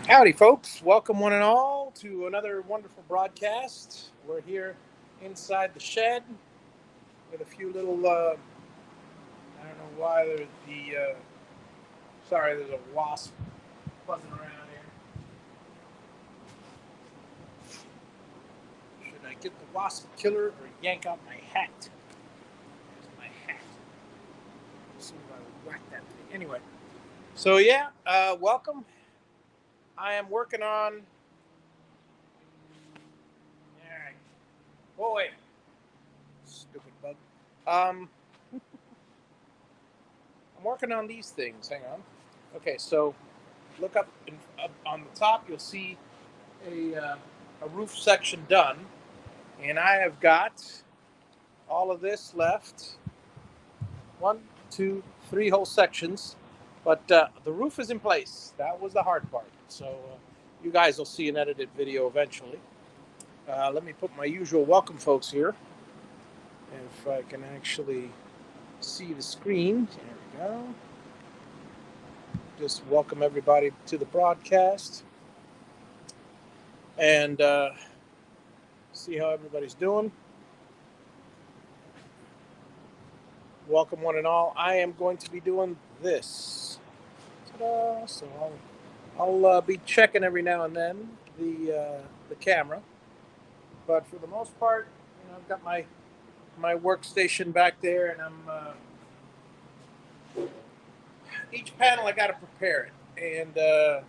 Howdy, folks. Welcome, one and all, to another wonderful broadcast. We're here inside the shed with a few little, I don't know why there's sorry, there's a wasp buzzing around here. Should I get the wasp killer or yank out my hat? There's my hat. Let's see if I whack that thing. Anyway, so yeah, welcome. I am working on. All right. Boy, stupid bug. Um, I'm working on these things. Hang on. Okay, so look up on the top. You'll see a roof section done, and I have got all of this left. One, two, three whole sections, but the roof is in place. That was the hard part. So you guys will see an edited video eventually. Let me put my usual welcome folks here. If I can actually see the screen. There we go. Just welcome everybody to the broadcast and see how everybody's doing. Welcome, one and all. I am going to be doing this. Ta-da! So I'll be checking every now and then the camera, but for the most part, I've got my workstation back there, and I'm each panel I got to prepare it, and let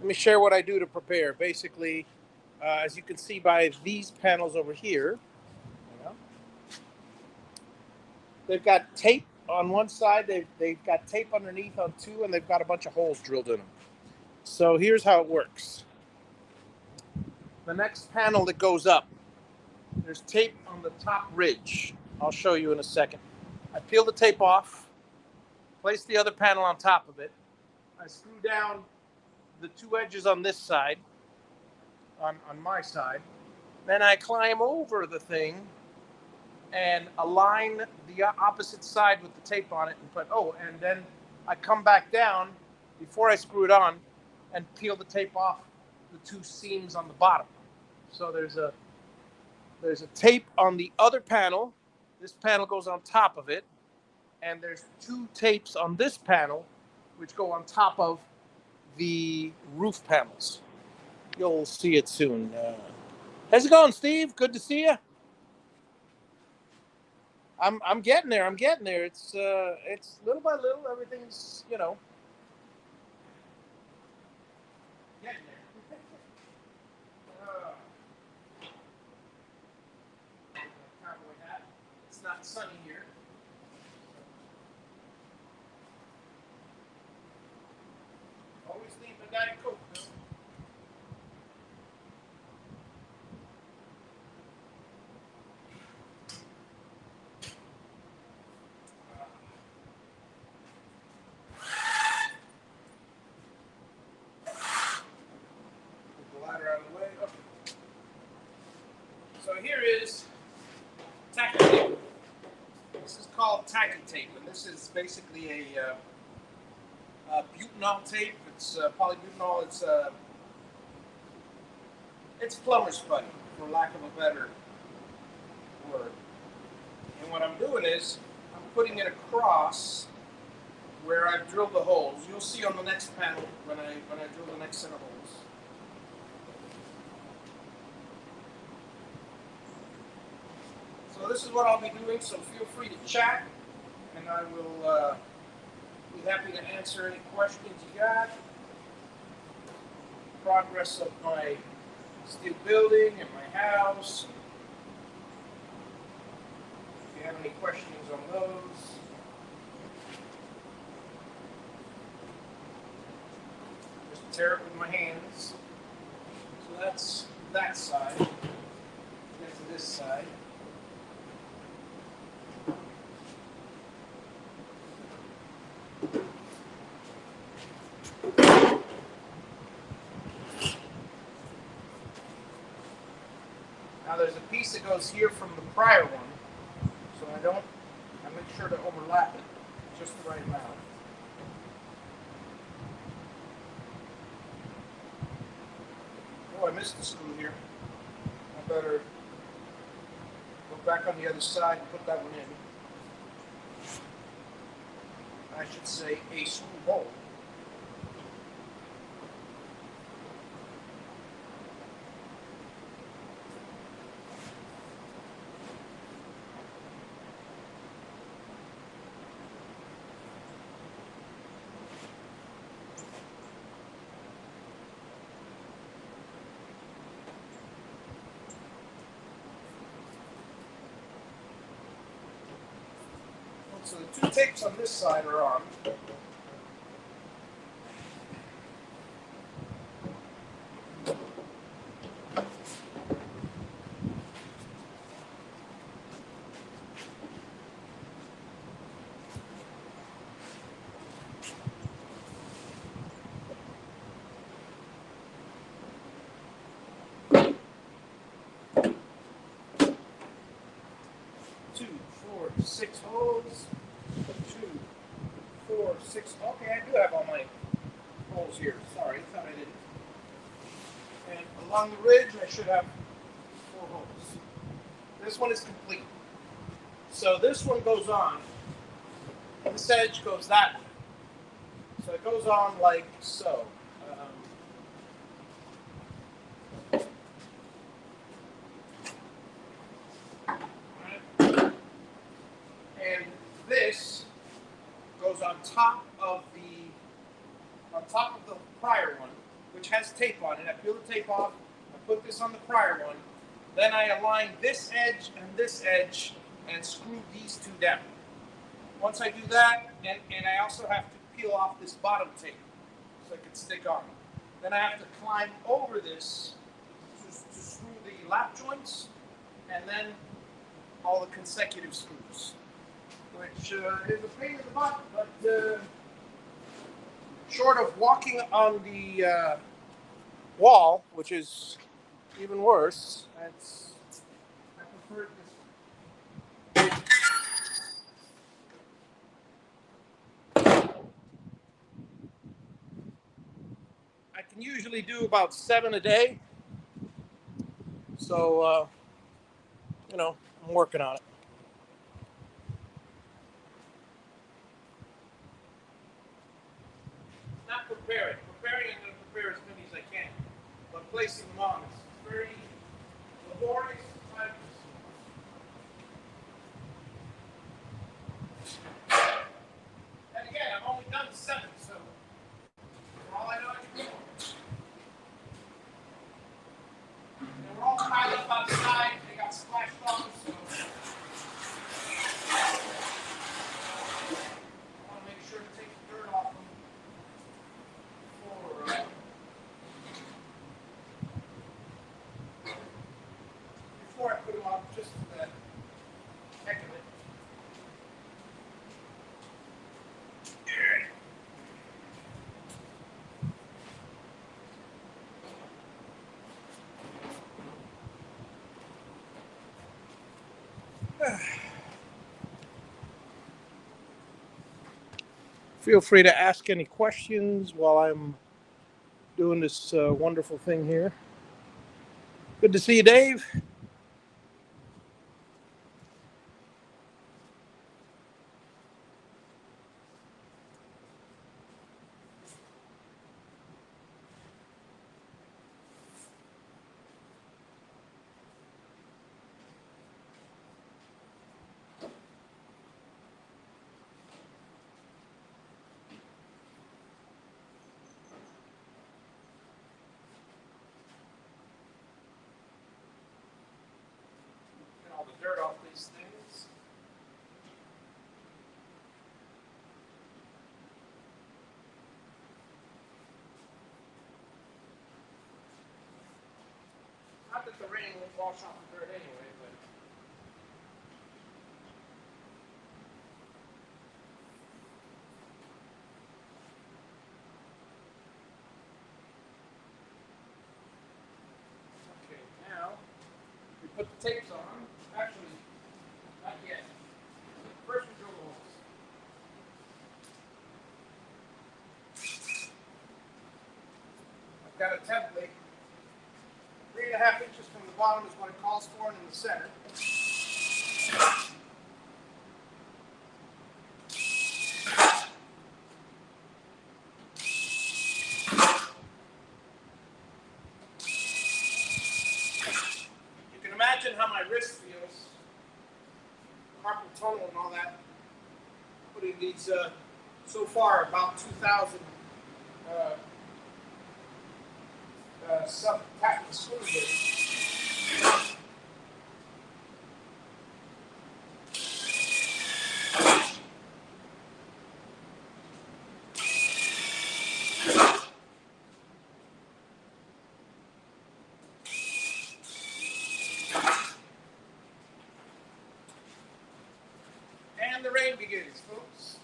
me share what I do to prepare. Basically, as you can see by these panels over here, you know, they've got tape on one side, they've got tape underneath on two, and they've got a bunch of holes drilled in them. So here's how it works. The next panel that goes up, there's tape on the top ridge. I'll show you in a second. I peel the tape off, place the other panel on top of it. I screw down the two edges on this side, on my side. Then I climb over the thing and align the opposite side with the tape on it and then I come back down before I screw it on and peel the tape off the two seams on the bottom. So there's a tape on the other panel. This panel goes on top of it, and there's two tapes on this panel which go on top of the roof panels. You'll see it soon. How's it going, Steve? Good to see you. I'm getting there. I'm getting there. It's little by little. Everything's getting there. It's not sunny here. Always leave a Diet Coke. So here is tacky tape. This is called tacky tape, and this is basically a butanol tape. It's polybutanol. It's plumber's putty, for lack of a better word. And what I'm doing is I'm putting it across where I've drilled the holes. You'll see on the next panel when I drill the next set of holes. So this is what I'll be doing, so feel free to chat, and I will be happy to answer any questions you got. Progress of my steel building and my house. If you have any questions on those. Just tear it with my hands. So that's that side. Get to this side. Now there's a piece that goes here from the prior one, so I make sure to overlap it just the right amount. missed the screw here. I better go back on the other side and put that one in. I should say a screw hole. So the two tapes on this side are on. Two, four, six holes. 2, 4, 6. Okay, I do have all my holes here. Sorry, I thought I didn't. And along the ridge, I should have 4 holes. This one is complete. So this one goes on. This edge goes that way. So it goes on like so. And this goes on top of the prior one, which has tape on it. I peel the tape off. I put this on the prior one. Then I align this edge and screw these two down. Once I do that, and I also have to peel off this bottom tape so it can stick on. Then I have to climb over this to screw the lap joints, and then all the consecutive screws, which is a pain in the butt, but short of walking on the wall, which is even worse, I prefer it this way. I can usually do about 7 a day, so I'm working on it. Not preparing. Preparing, I'm going to prepare as many as I can, but placing them on is very laborious. And again, I've only done 7, so for all I know, I can do more. And we're all piled up outside. They got splashed on, so I want to make sure to take the dirt off them before I put them on, just for the heck of it. Feel free to ask any questions while I'm doing this wonderful thing here. Good to see you, Dave. Get all the dirt off these things. Not that the rain will wash off the dirt anyway, but okay, now we put the tapes on. Actually, not yet. First we drill the holes. I've got a template 3.5 inches from the bottom is what it calls for, and in the center. You can imagine how my wrist feels, carpal tunnel and all that. Putting these so far about 2,000 sub-tapping screws in. And the rain begins, folks.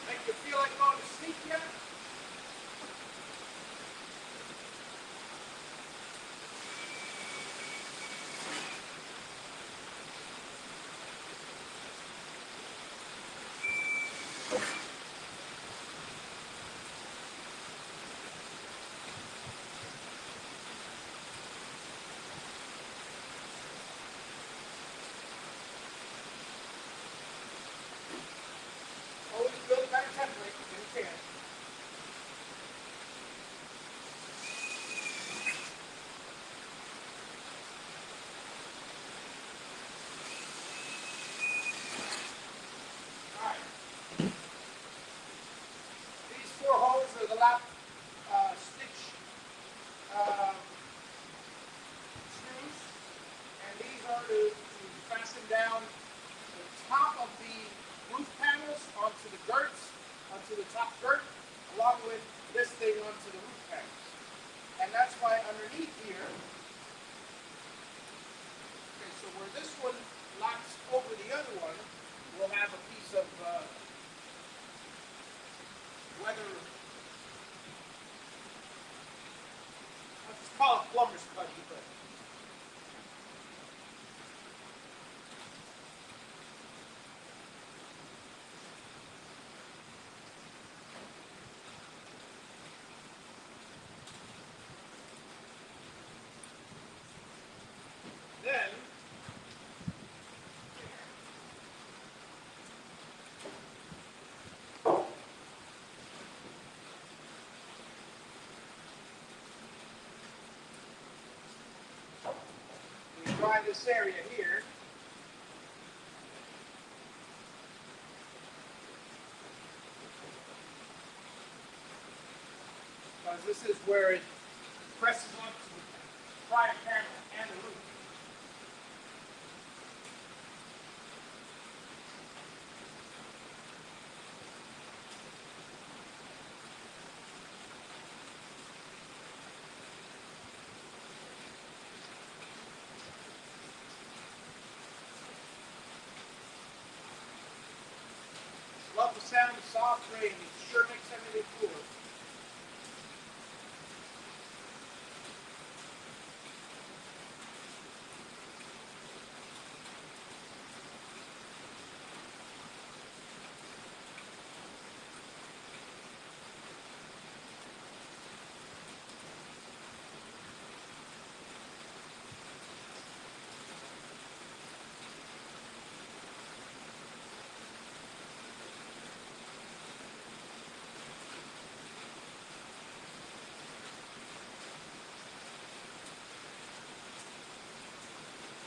Make you feel like going to sleep yet? Always build a better template if you can. Alright. These 4 holes are the lap stitch screws, and these are to fasten down the top of the roof panels onto the girts, onto the top girt, along with this thing onto the roof panels. And that's why underneath here, okay, so where this one locks over the other one, we'll have a piece of weather, let's just call it plumber's putty, but then we dry this area here. Because this is where it presses onto the prior panel and the roof. Love the sound of soft rain. It sure makes everything cooler.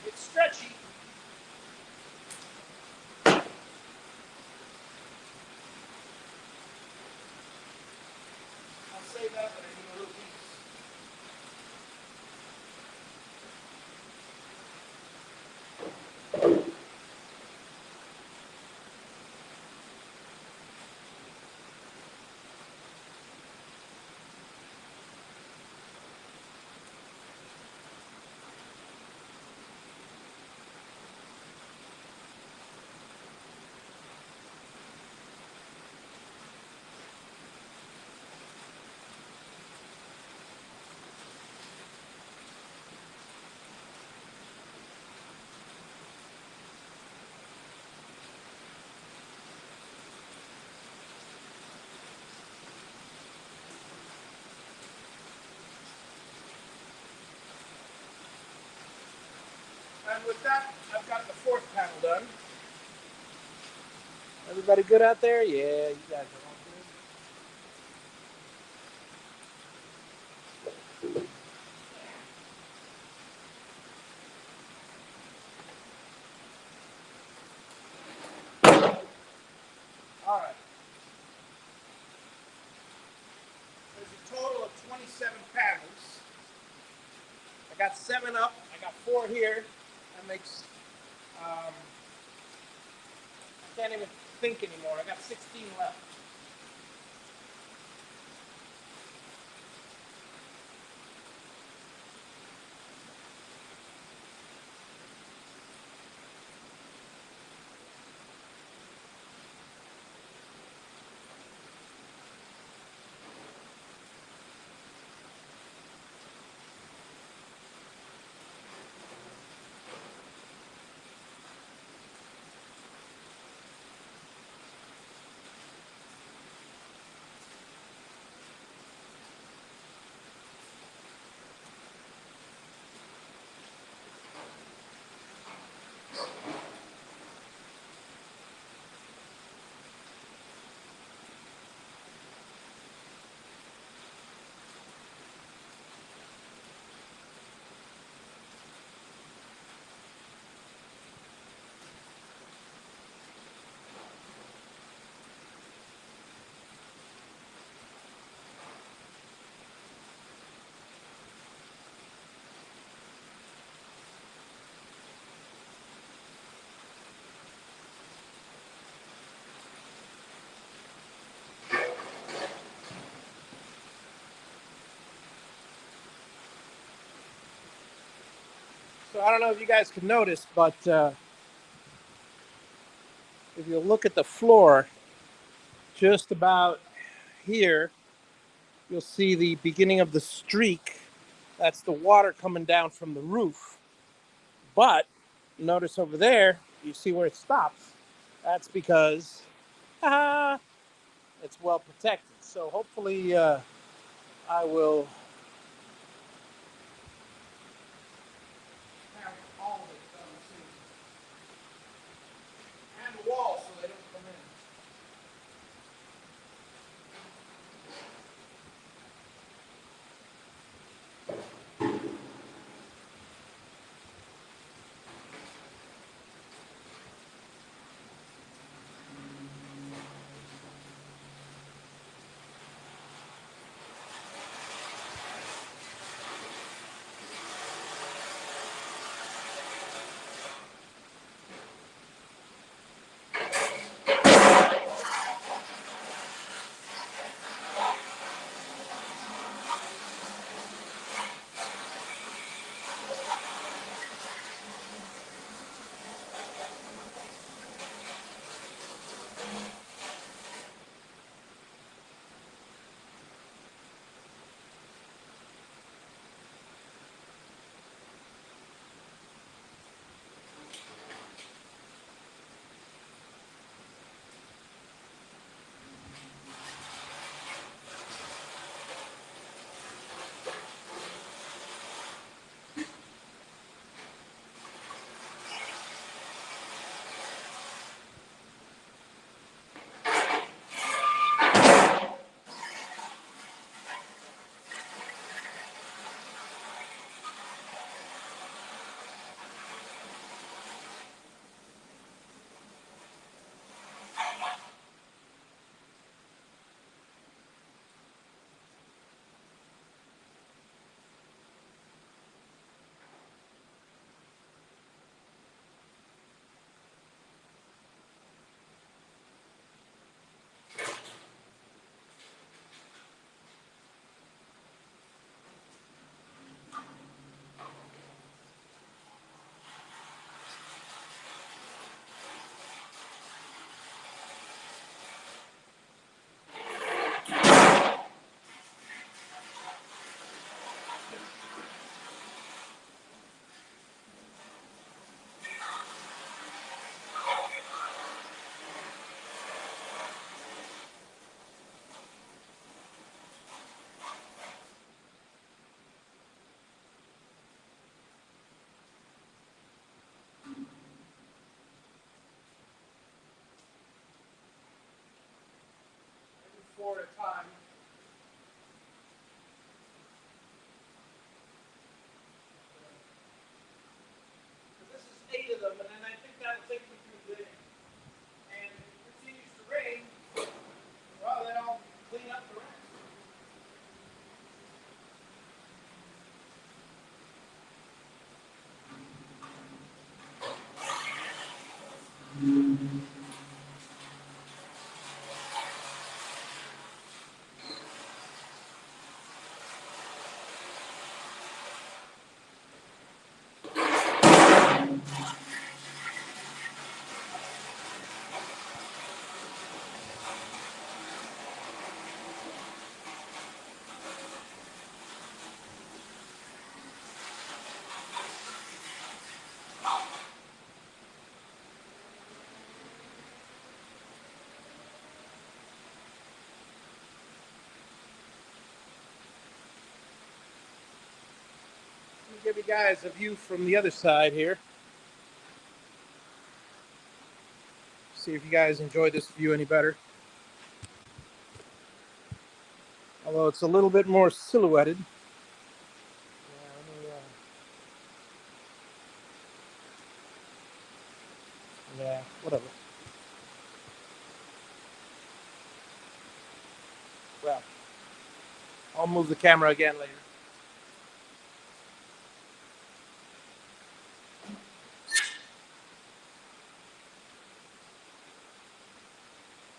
It's stretchy. I'll say that, but I need a little piece. with that, I've got the fourth panel done. Everybody good out there? Yeah, you guys are all good. All right. There's a total of 27 panels. I got 7 up. I got 4 here. That makes, I can't even think anymore. I got 16 left. So I don't know if you guys can notice, but if you look at the floor, just about here, you'll see the beginning of the streak. That's the water coming down from the roof. But notice over there, you see where it stops. That's because it's well protected. So hopefully I will have all of it done soon. And the walls so they don't come in. Let me give you guys a view from the other side here. See if you guys enjoy this view any better. Although it's a little bit more silhouetted. Yeah, whatever. Well, I'll move the camera again later.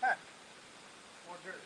Ah, more dirt.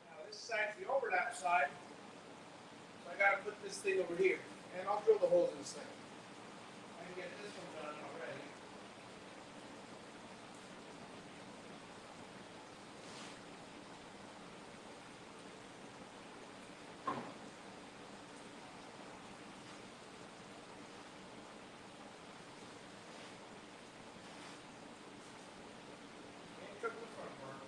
Now this side's the overlap side, so I gotta put this thing over here. And I'll drill the holes in a second. I can get this one done already. Ain't tripping the front part.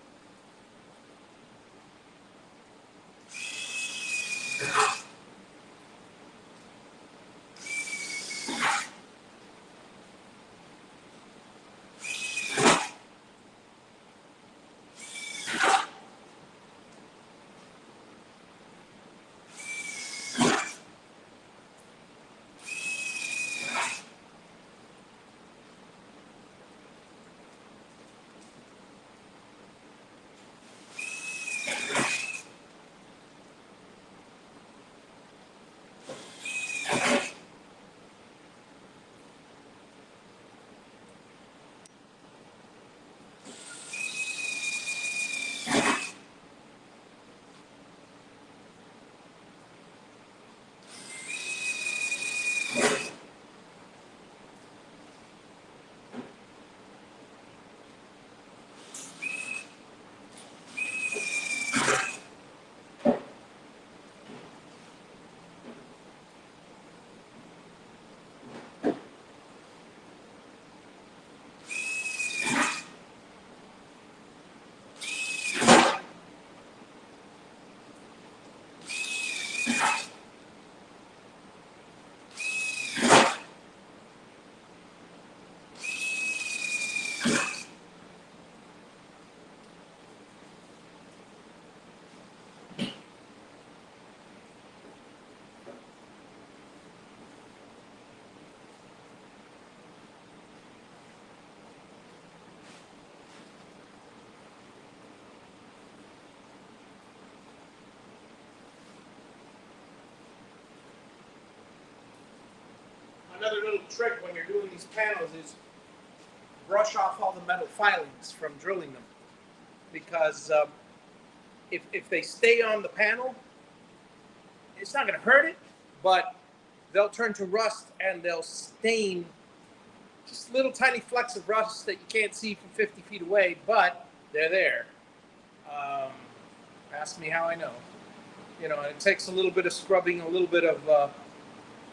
Another little trick when you're doing these panels is brush off all the metal filings from drilling them, because if they stay on the panel, it's not going to hurt it, but they'll turn to rust and they'll stain. Just little tiny flecks of rust that you can't see from 50 feet away, but they're there. Ask me how I know. You know, it takes a little bit of scrubbing, a little bit of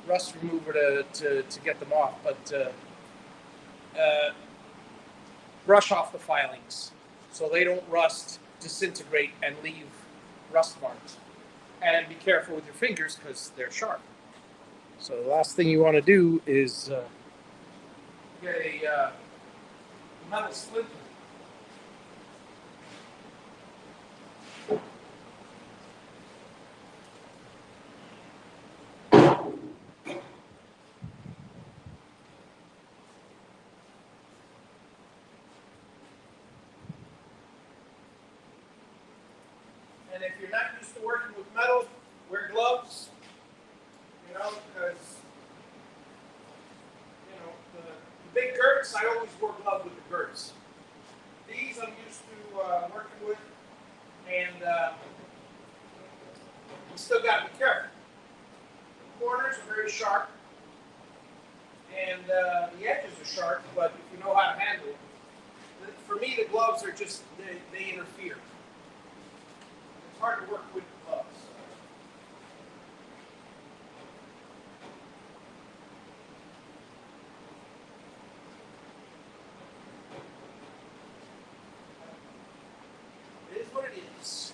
rust remover to get them off, but brush off the filings so they don't rust, disintegrate, and leave rust marks. And be careful with your fingers because they're sharp. So the last thing you want to do is get a metal splinter. And if you're not used to working with metal, wear gloves, you know, because, you know, the big girts, I always wore gloves with the girts. These I'm used to working with, and you still got to be careful. The corners are very sharp, and the edges are sharp, but if you know how to handle it. For me, the gloves are just, they interfere. It's hard to work with the gloves. It is what it is.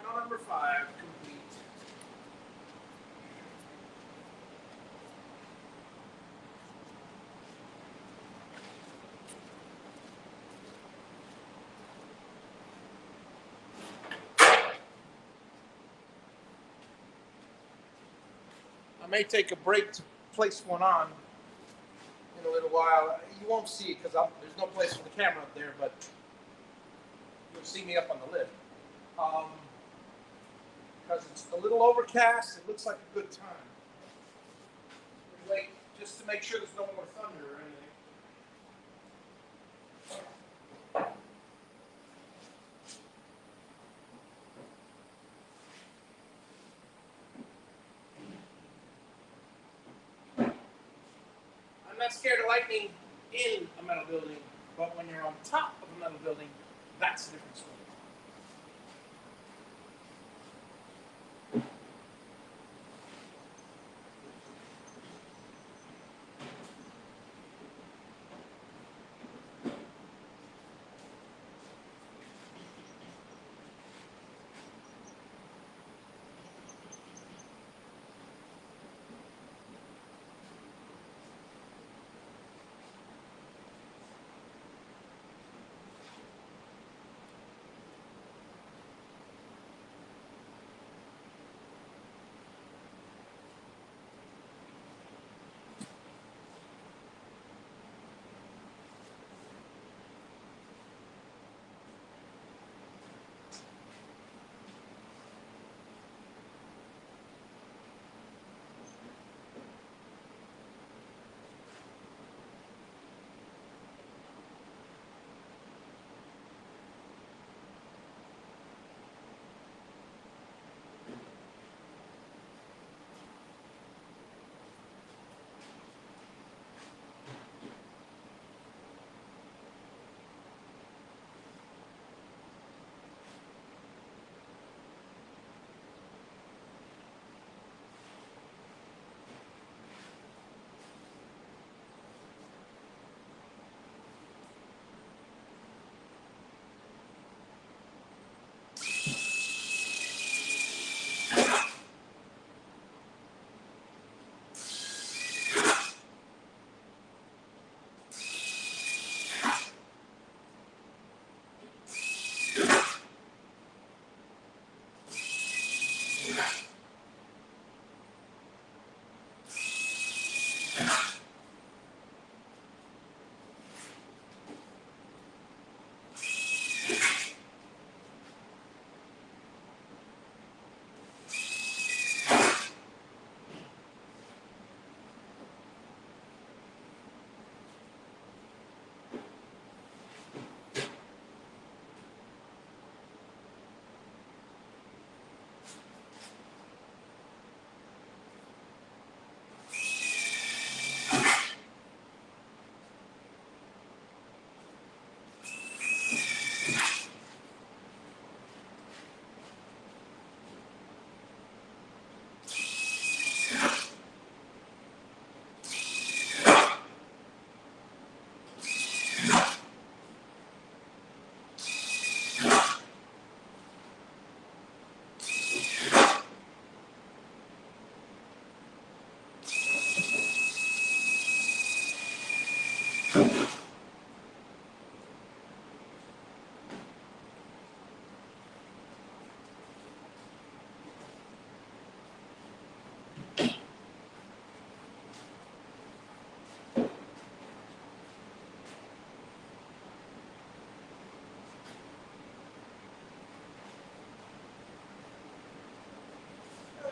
Panel number 5 complete. I may take a break to place one on in a little while. You won't see it because there's no place for the camera up there, but you'll see me up on the lift. Because it's a little overcast, it looks like a good time. Wait, just to make sure there's no more thunder or anything. I'm not scared of lightning in a metal building, but when you're on top of a metal building, that's a different story.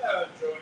Oh, joy.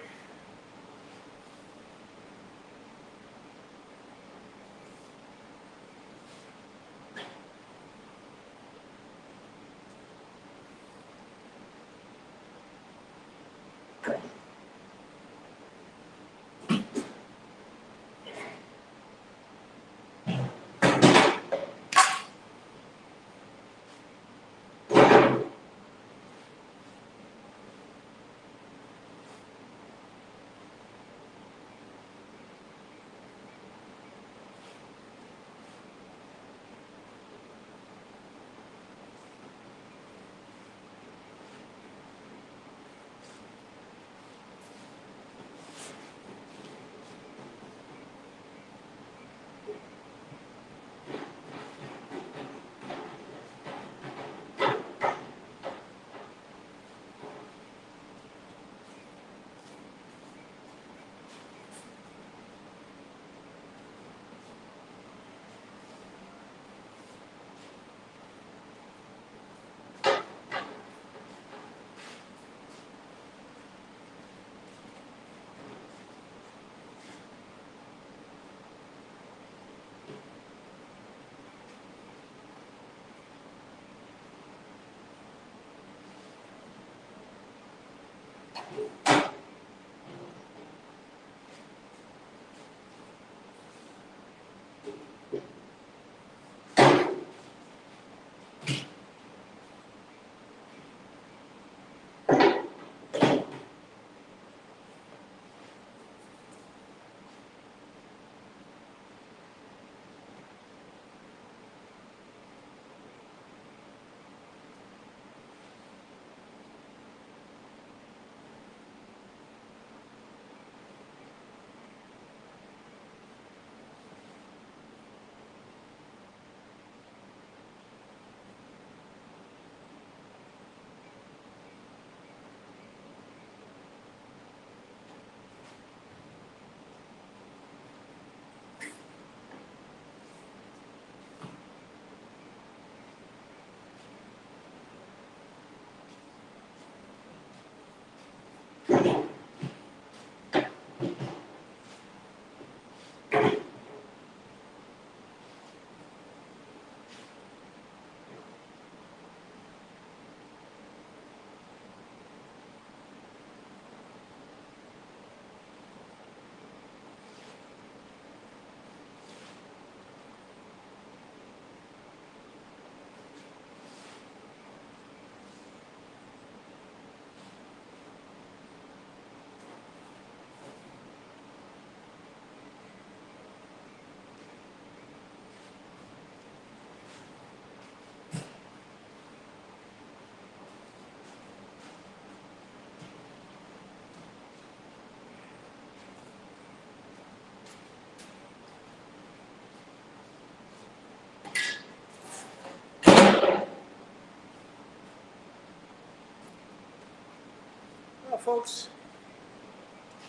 Well, folks,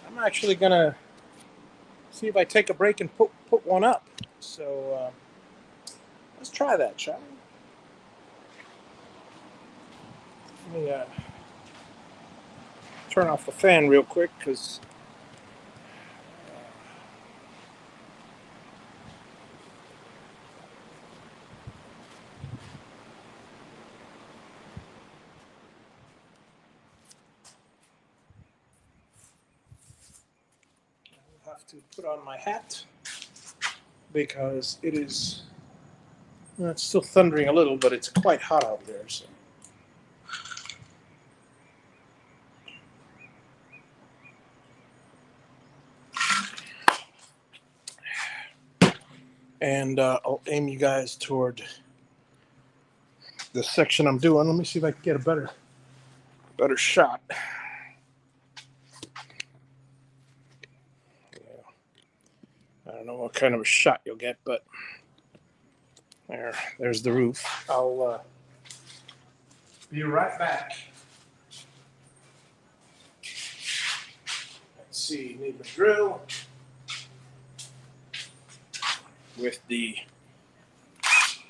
I'm actually going to see if I take a break and put one up. So let's try that, shall we? Let me turn off the fan real quick because I'll have to put on my hat because it is. Well, it's still thundering a little, but it's quite hot out there. So. And I'll aim you guys toward the section I'm doing. Let me see if I can get a better shot. Yeah. I don't know what kind of a shot you'll get, but there's the roof. I'll be right back. Let's see, need the drill with the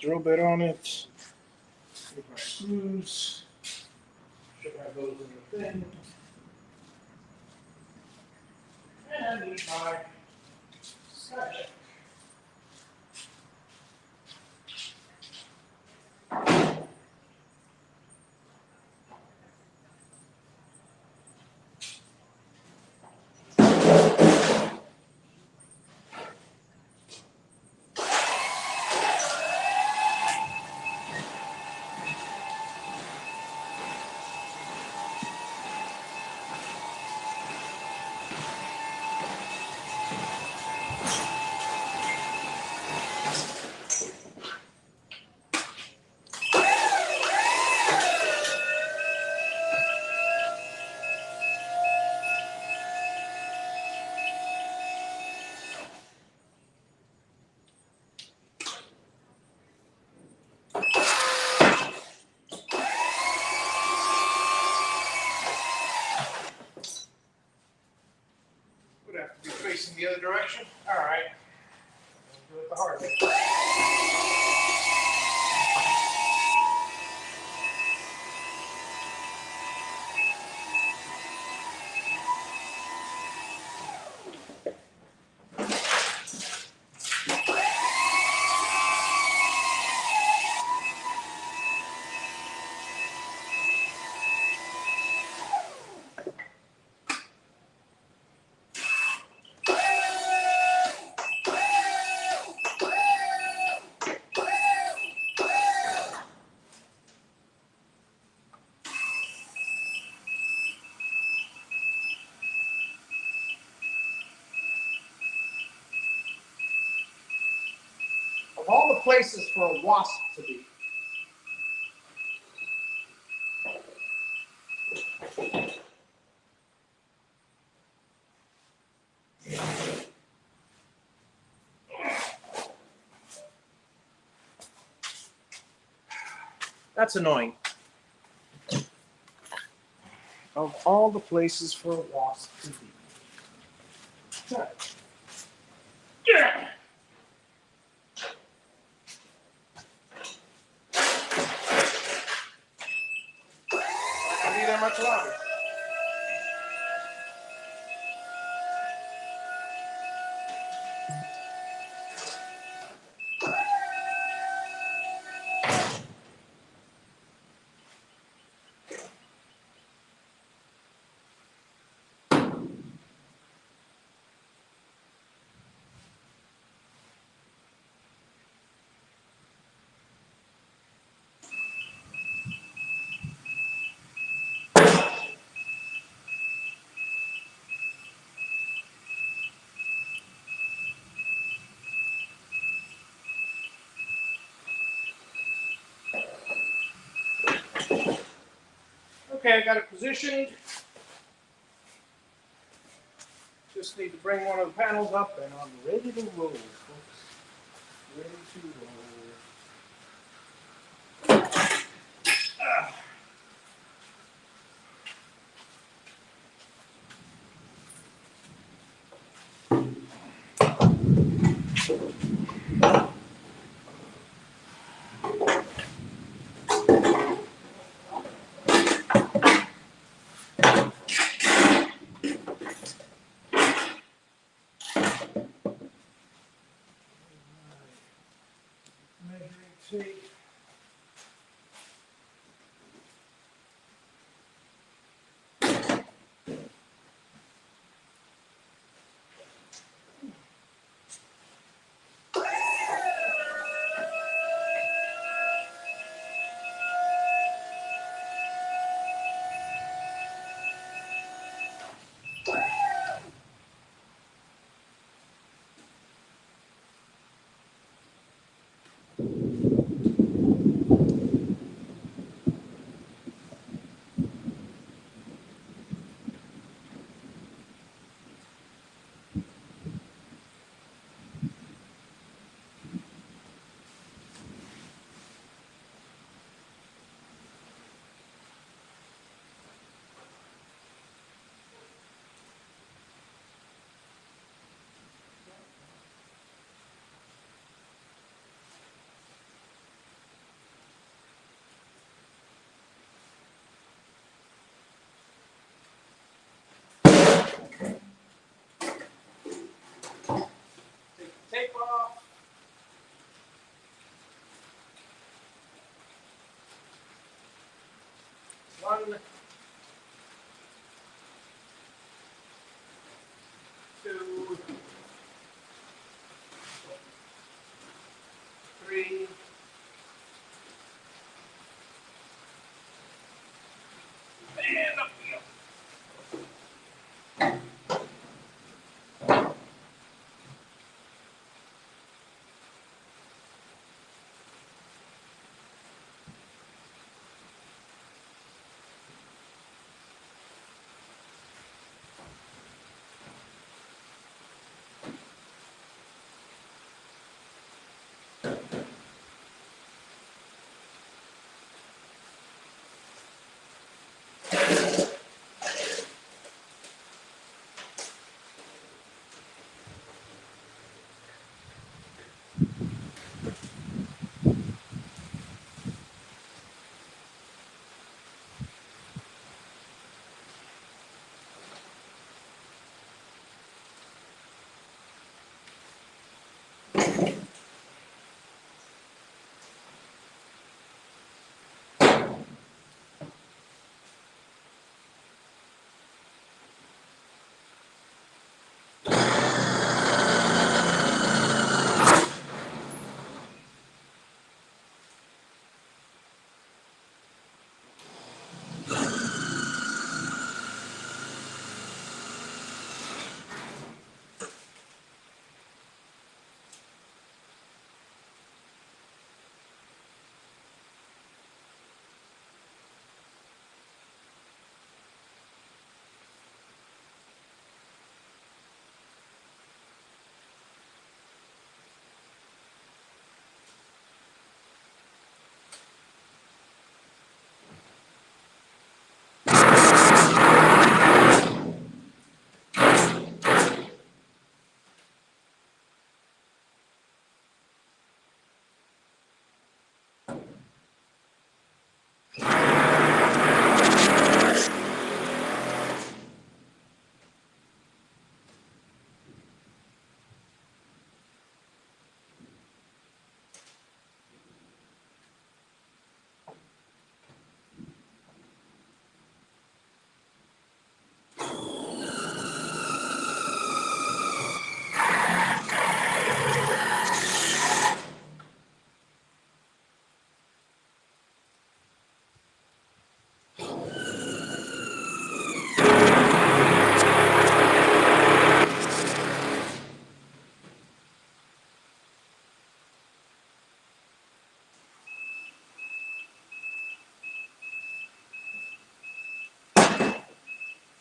drill bit on it. Need my screws. Should have those in the thing. And I need my scratch. Would have to be facing the other direction. All right. Do it the hard way. Of all the places for a wasp to be. That's annoying. Of all the places for a wasp to be. Yeah. Not be there much longer. Okay, I got it positioned. Just need to bring one of the panels up and I'm ready to roll, folks. Ready to roll. Measuring tape. Tape off. One, two, three, and up we go.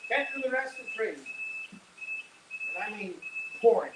Can't do the rest of the trade. And I mean pouring.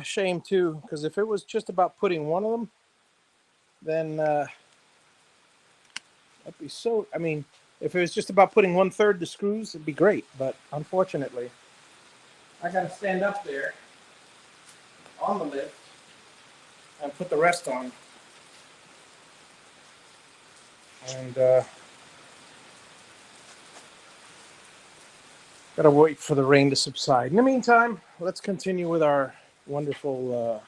Shame too, because if it was just about putting one of them, then that'd be so. I mean, if it was just about putting 1/3 the screws, it'd be great. But unfortunately, I got to stand up there on the lift and put the rest on, and gotta wait for the rain to subside. In the meantime, let's continue with our wonderful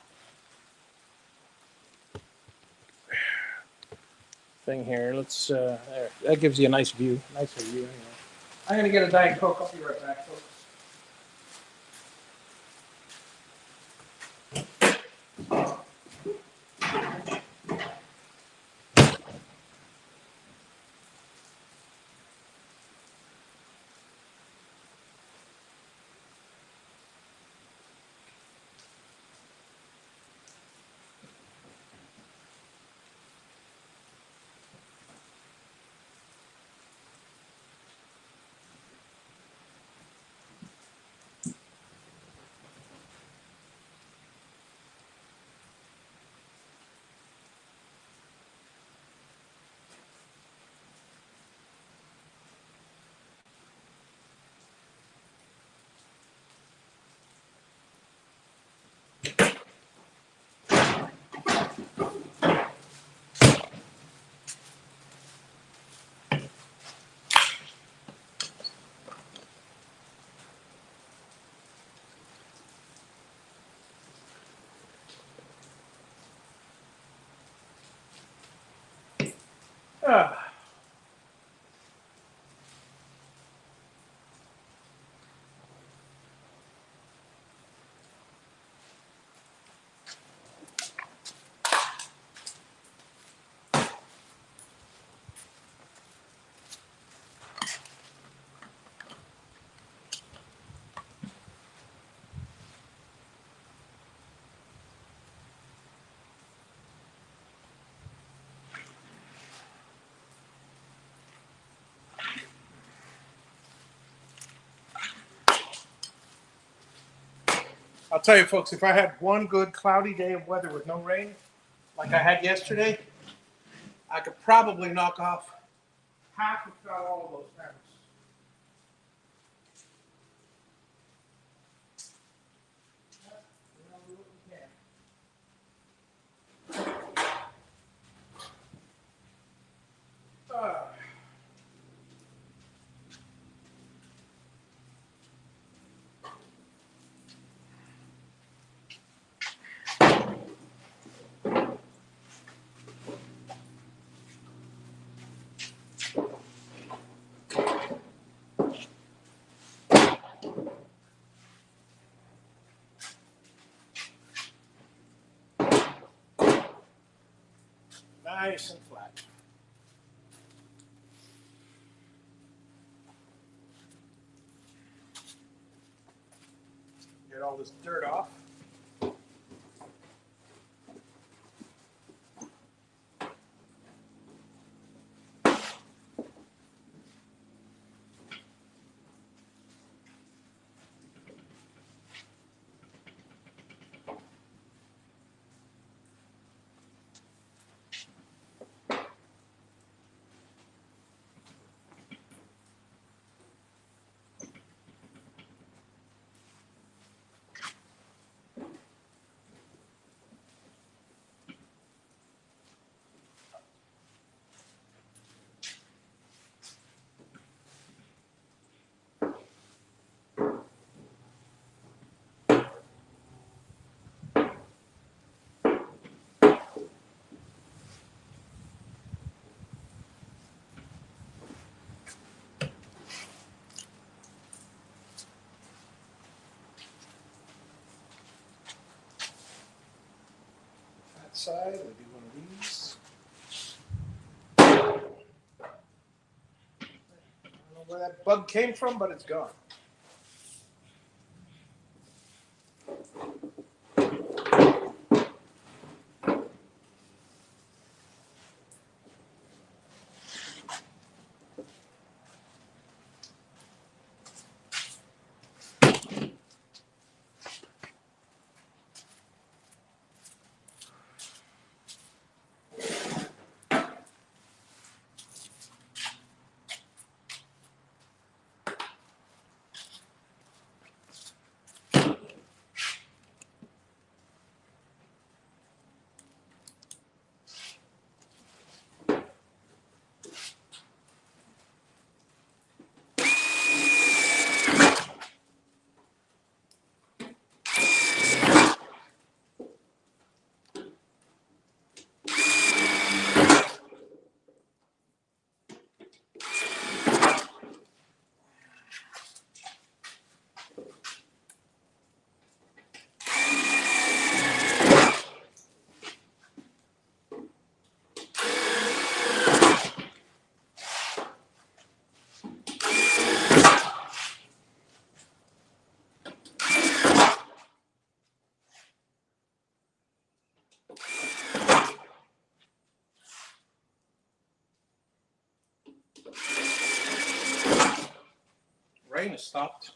thing here. Let's there. That gives you a nice view, nicer view. Anyway. I'm gonna get a Diet Coke. I'll be right back, folks. Ah. I'll tell you, folks, if I had one good cloudy day of weather with no rain, like I had yesterday, I could probably knock off half, if not all, of those panels. Ah. Nice and flat. Get all this dirt off. That side, we'll do one of these. I don't know where that bug came from, but it's gone. rain has stopped.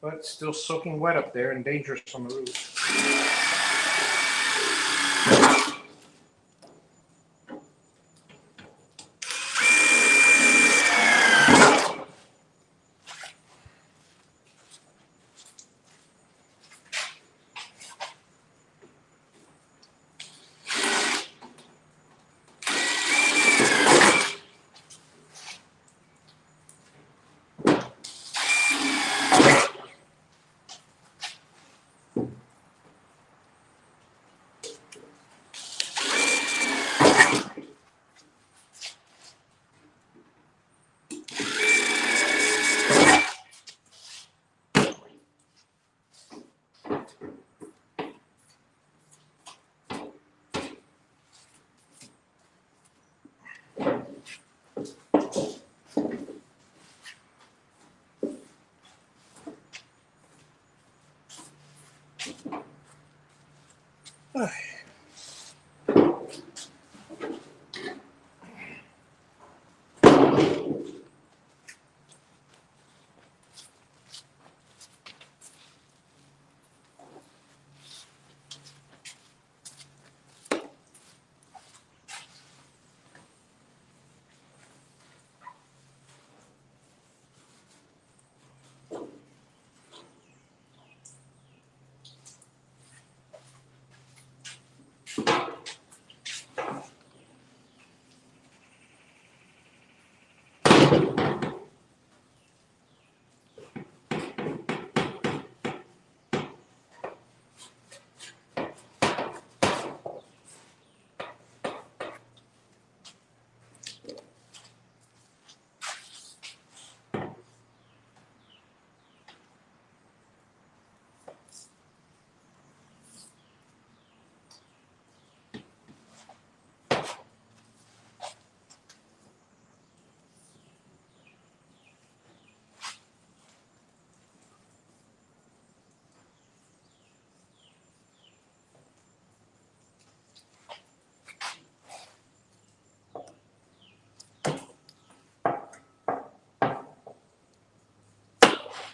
But it's still soaking wet up there and dangerous on the roof.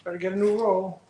Better get a new roll.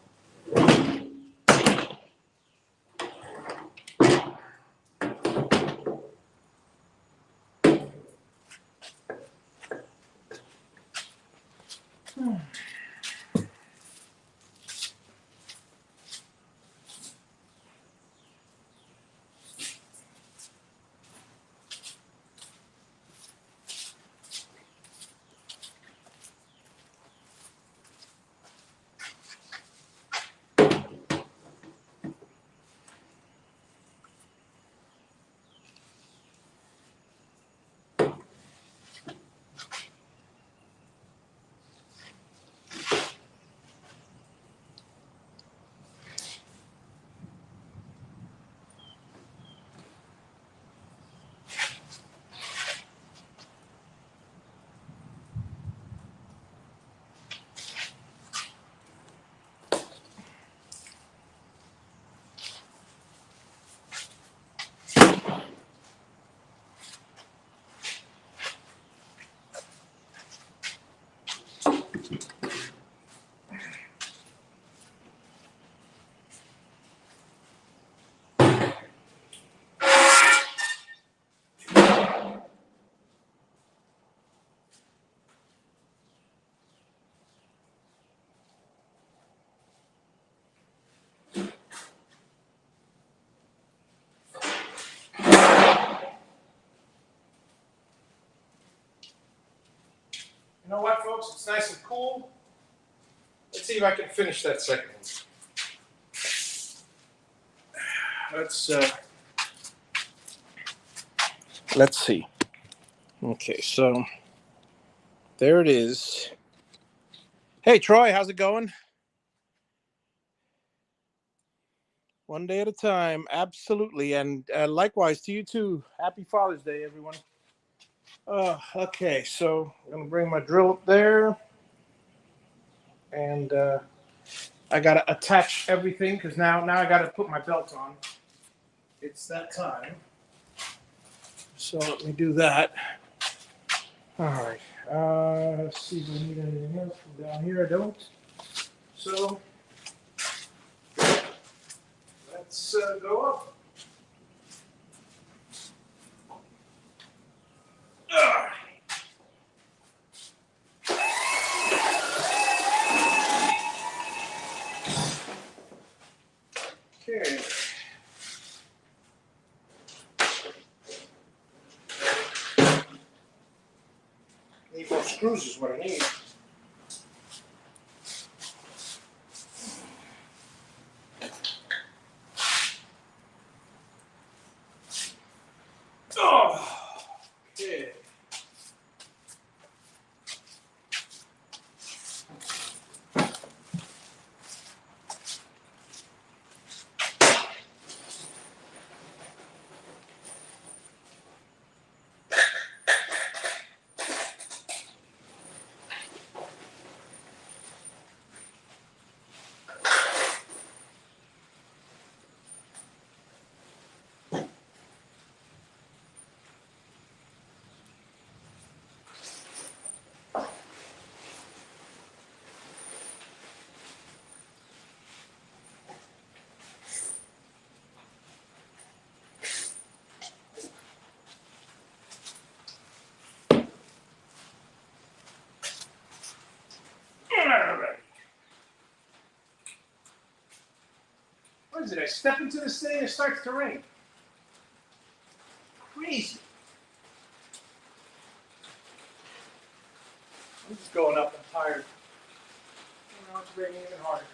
You know what, folks? It's nice and cool. Let's see if I can finish that second one. Let's see. Okay, so there it is. Hey, Troy, how's it going? One day at a time, absolutely. And likewise to you too. Happy Father's Day, everyone. Okay, so I'm going to bring my drill up there. And I got to attach everything because now I got to put my belt on. It's that time. So let me do that. All right. Let's see if I need anything else from down here. I don't. So let's go up. Okay. Need more screws is what I need. Oh, okay. All right. What is it? I step into this thing and it starts to rain. Crazy. I'm just going up. I'm tired. Now it's raining even harder.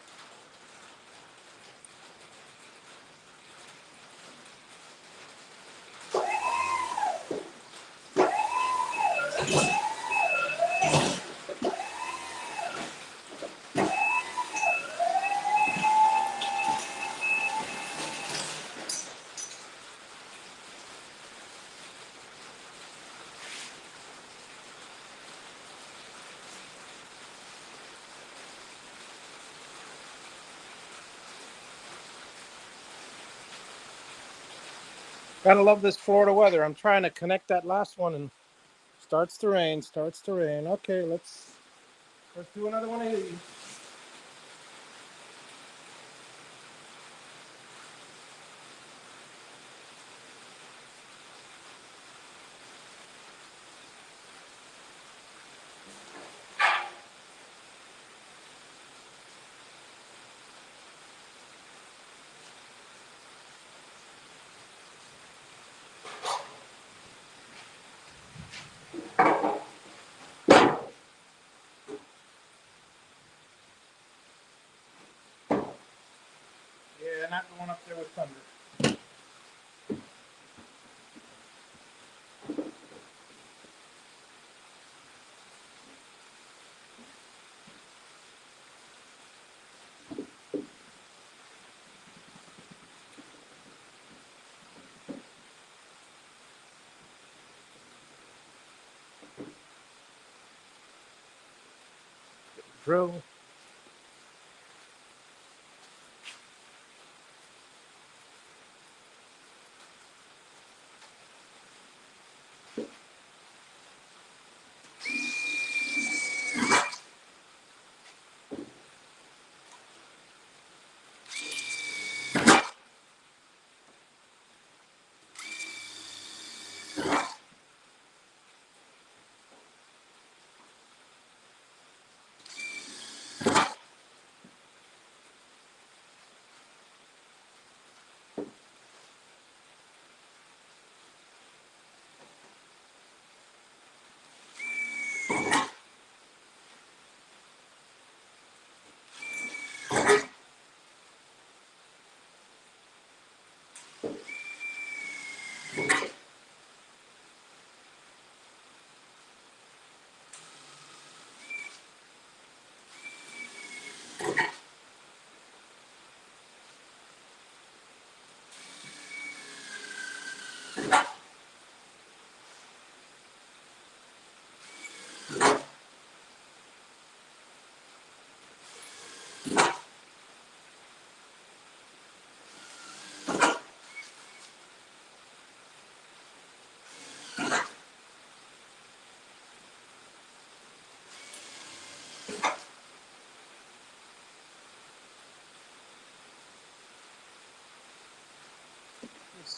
Gotta love this Florida weather. I'm trying to connect that last one and starts to rain, starts to rain. Okay, let's do another one of these. Yeah, not going up there with thunder. Drill.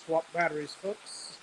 swap batteries, folks.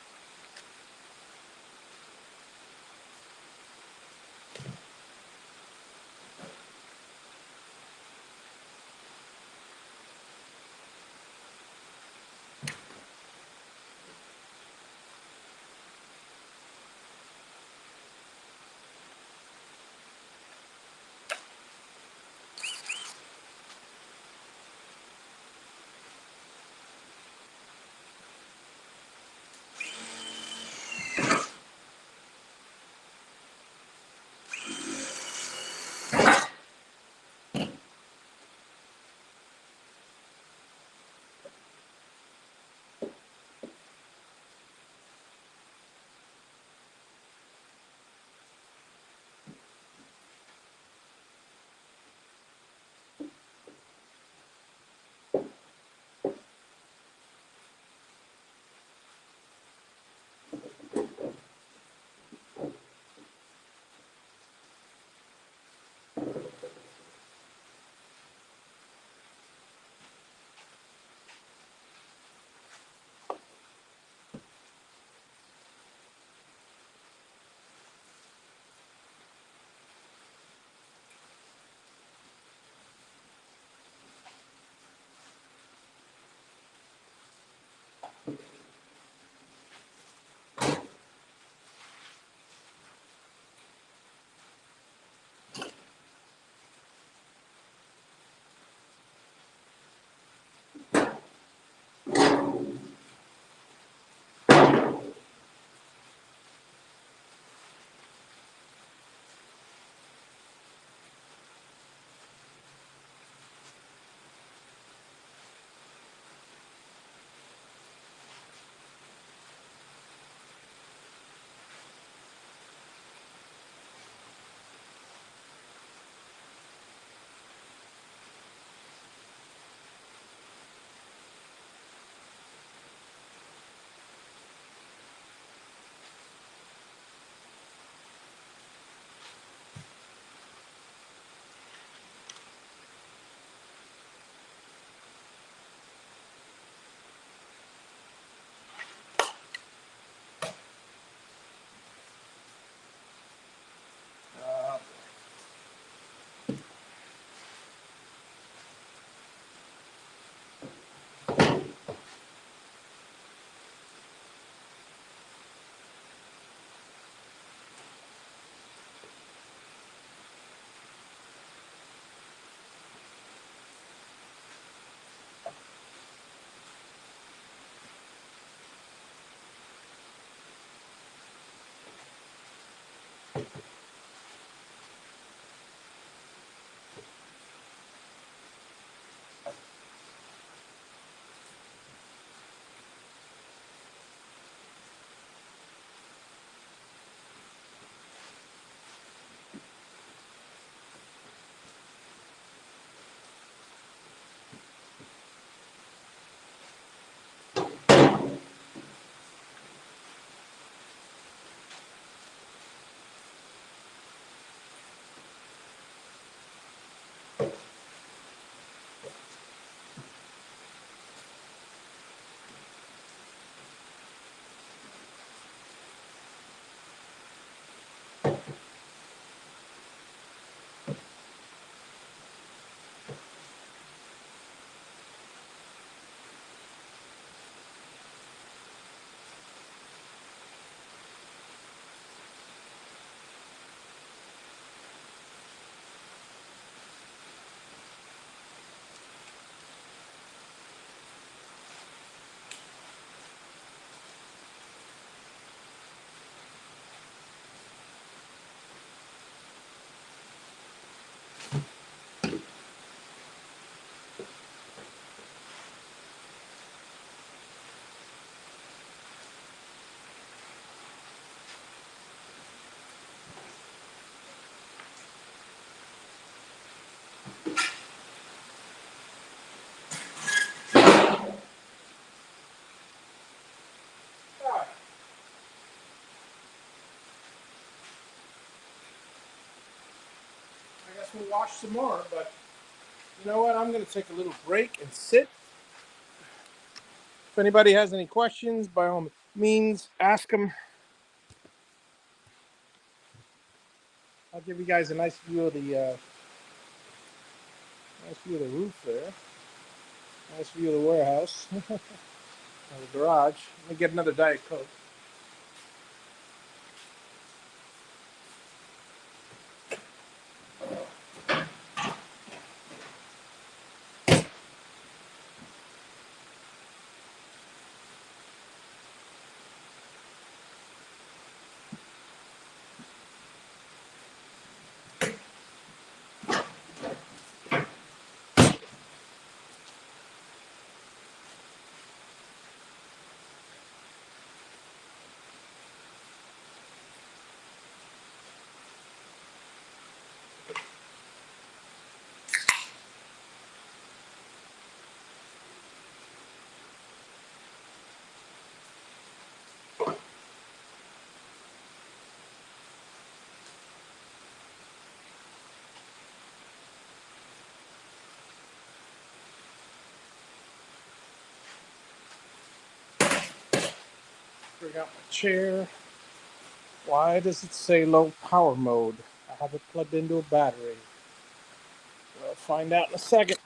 I guess we'll wash some more, but you know what? I'm going to take a little break and sit. If anybody has any questions, by all means, ask them. I'll give you guys a nice view of the roof there. Nice view of the warehouse, or the garage. Let me get another Diet Coke. Bring out my chair. Why does it say low power mode? I have it plugged into a battery. We'll find out in a second.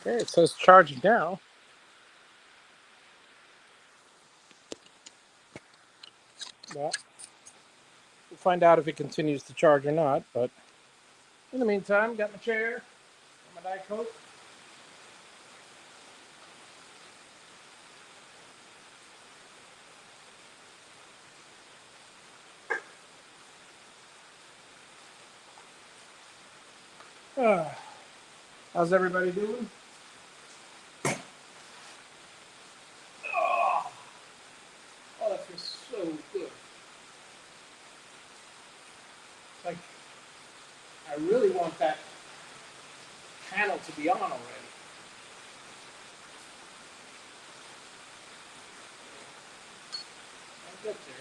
Okay, it says charging now. Well, we'll find out if it continues to charge or not. But in the meantime, got my chair, got my Diet Coke. How's everybody doing? Oh, oh, that feels so good. It's like I really want that panel to be on already. I'll get there.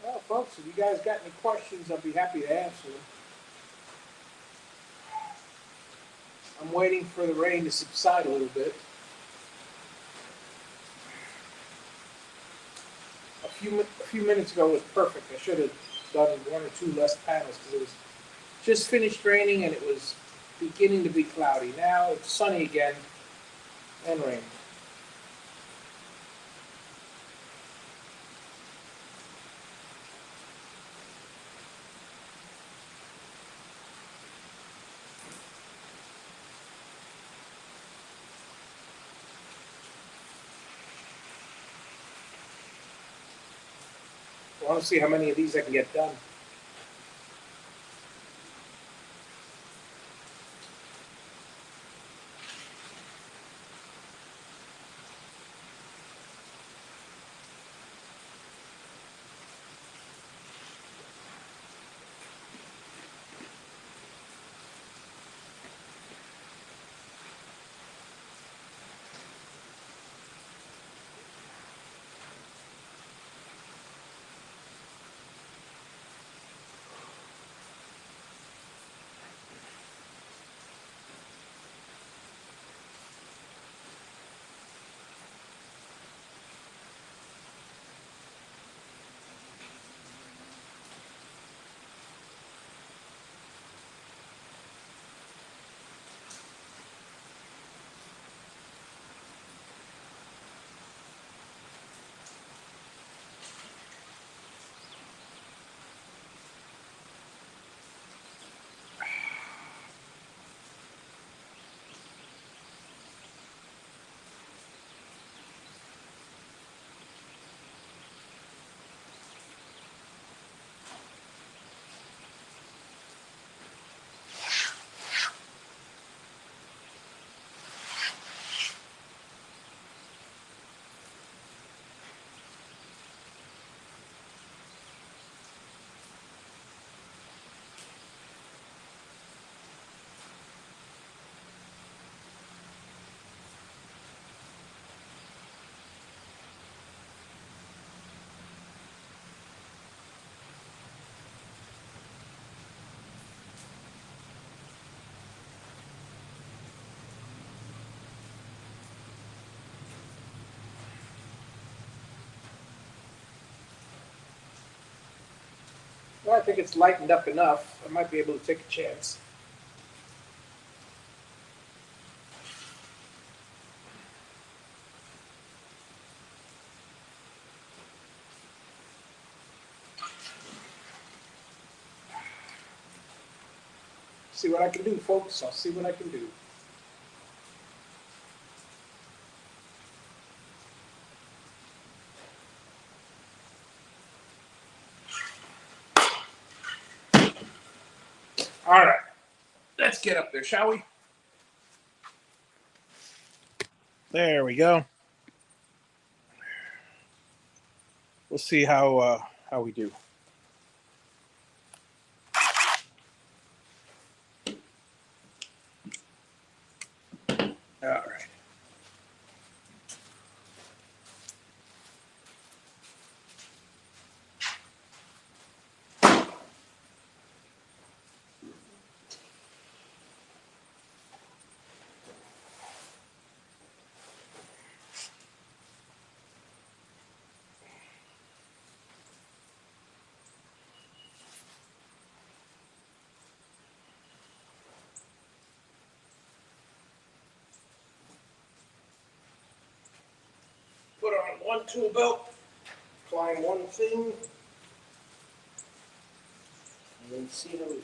Well, folks, if you guys got any questions, I'll be happy to answer them. I'm waiting for the rain to subside a little bit. A few minutes ago was perfect. I should have done one or two less panels because it was just finished raining and it was beginning to be cloudy. Now it's sunny again and rain. I want to see how many of these I can get done. Well, I think it's lightened up enough. I might be able to take a chance. See what I can do, folks. I'll see what I can do. All right. Let's get up there, shall we? There we go. We'll see how we do. All right. Put on one tool belt, climb one thing, and then see how we do.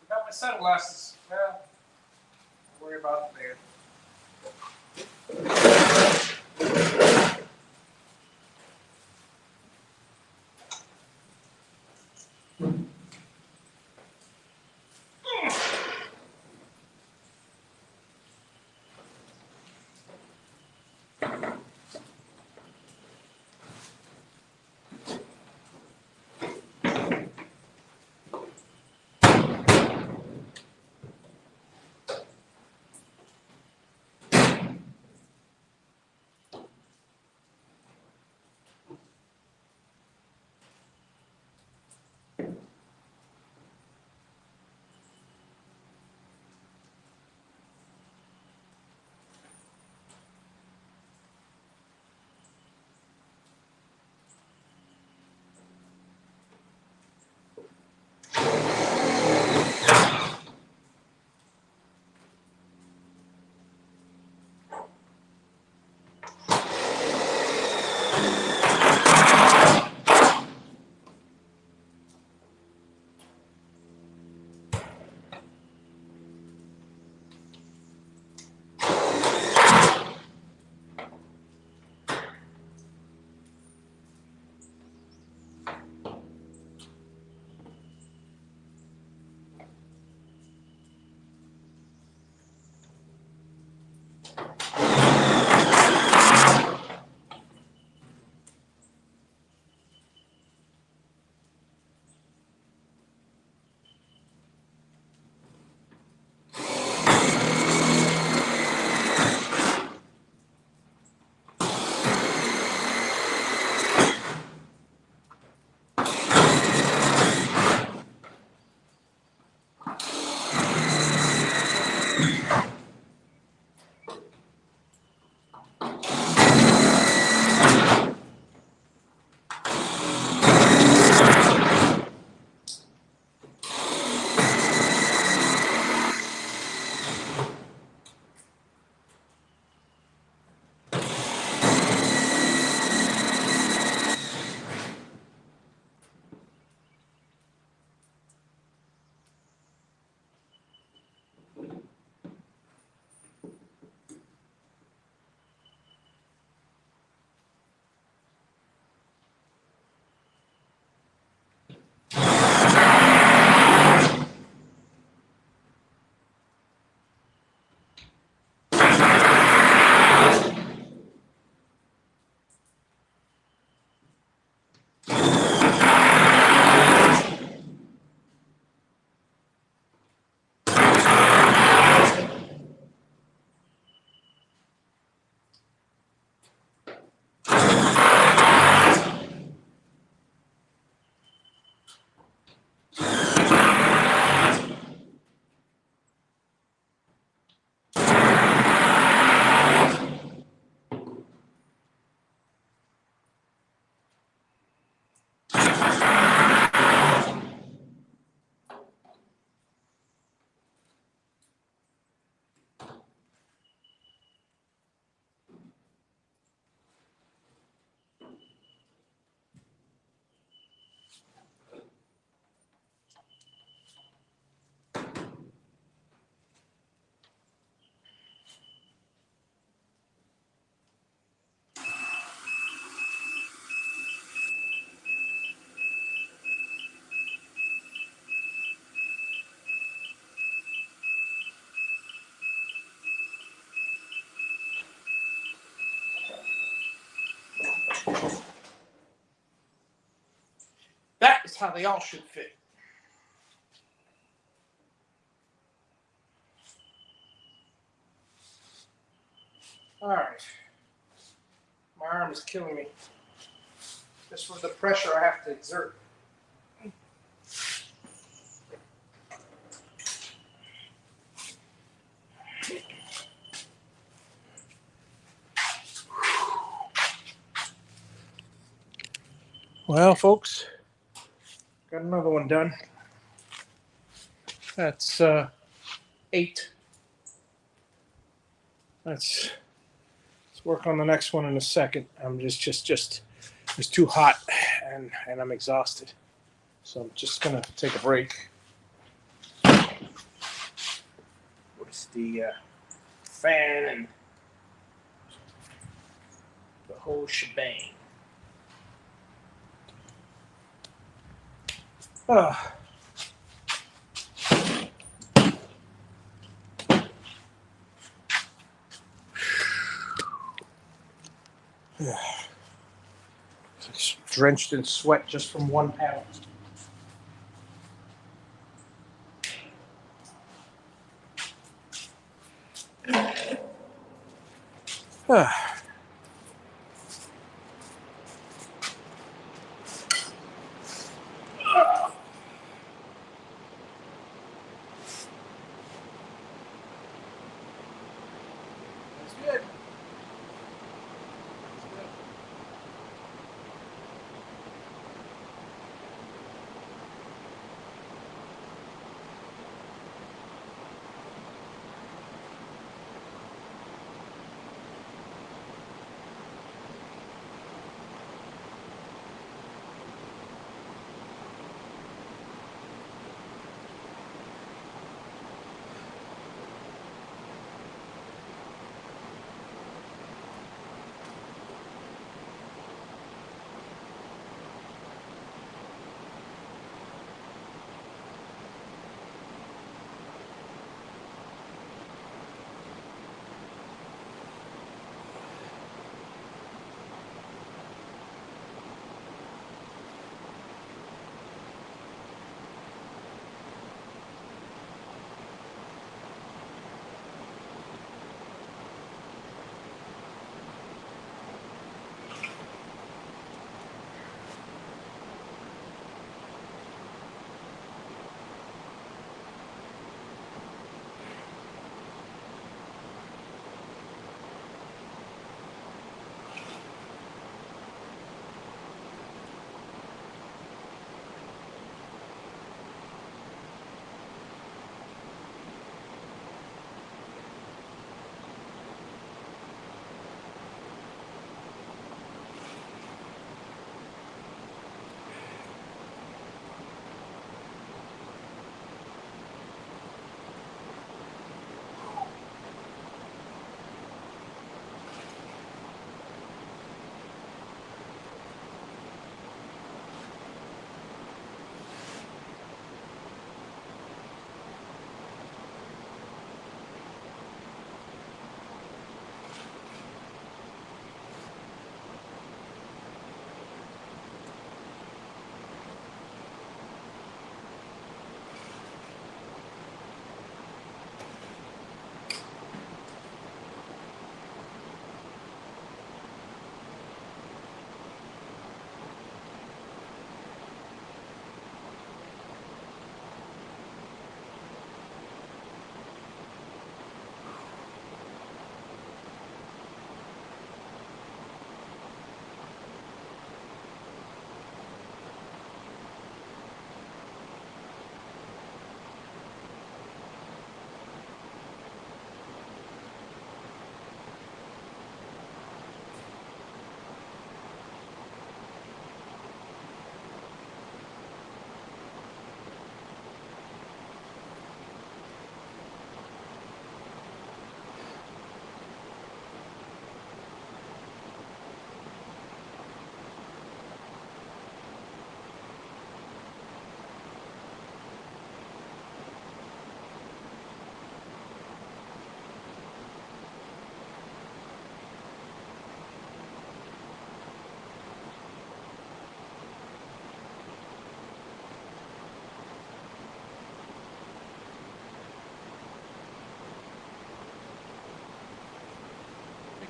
Got my sunglasses. Well, don't worry about there. That's how they all should fit. All right. My arm is killing me. Just from the pressure I have to exert. Well, folks, got another one done. That's 8. Let's work on the next one in a second. I'm just it's too hot and I'm exhausted. So I'm just gonna take a break. What's the fan and the whole shebang. Ah. Drenched in sweat just from one panel. Ah. That's good.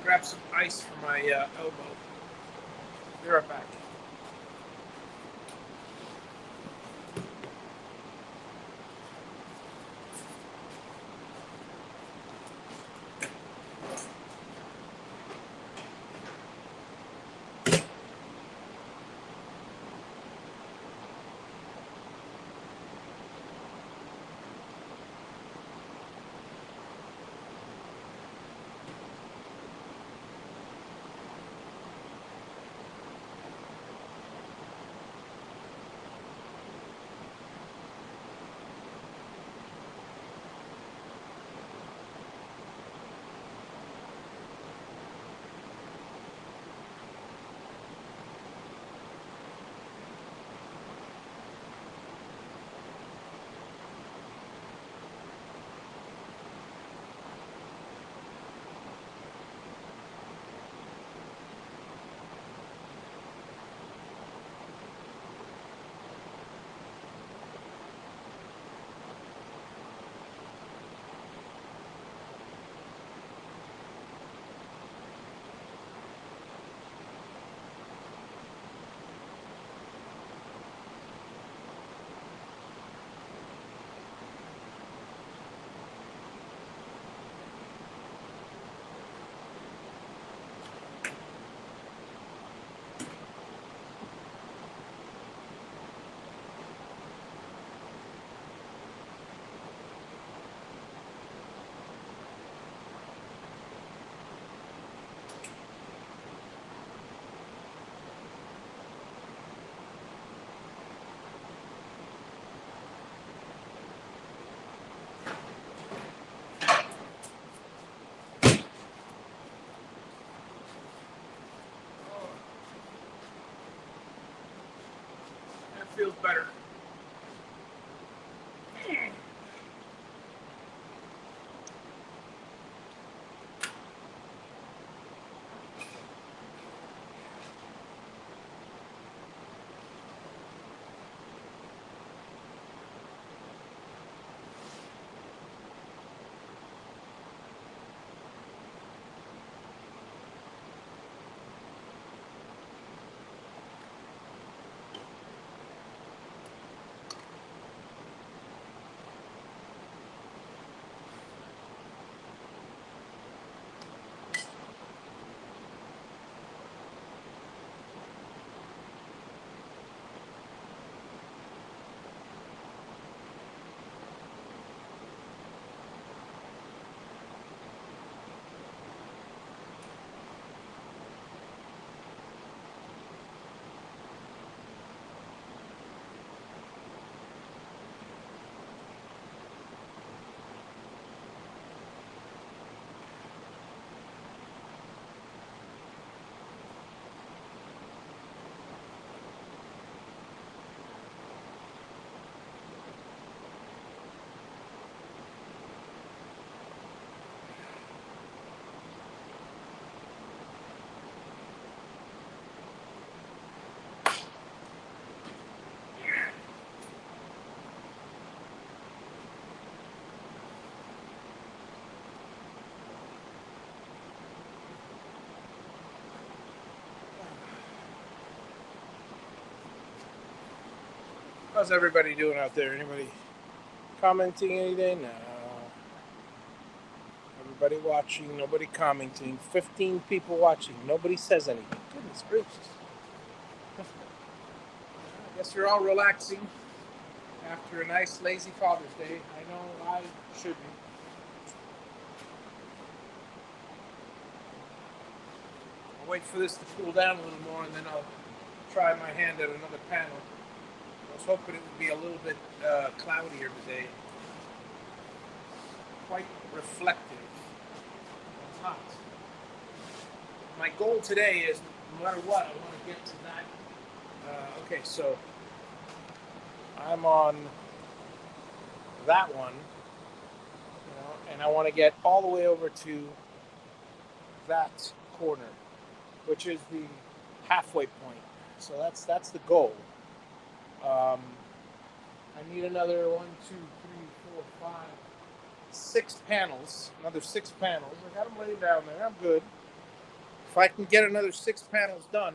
grab some ice for my elbow. Be right back. That feels better. How's everybody doing out there? Anybody commenting anything? No. Everybody watching, nobody commenting. 15 people watching, nobody says anything. Goodness gracious. I guess you're all relaxing after a nice, lazy Father's Day. I know I should be. I'll wait for this to cool down a little more and then I'll try my hand at another panel. I was hoping it would be a little bit cloudier today. Quite reflective. It's hot. My goal today is, no matter what, I want to get to that. Okay, so I'm on that one, and I want to get all the way over to that corner, which is the halfway point. So that's the goal. I need another 1, 2, 3, 4, 5, 6 panels. Another 6 panels. I got them laid down there. I'm good. I can get another 6 panels done,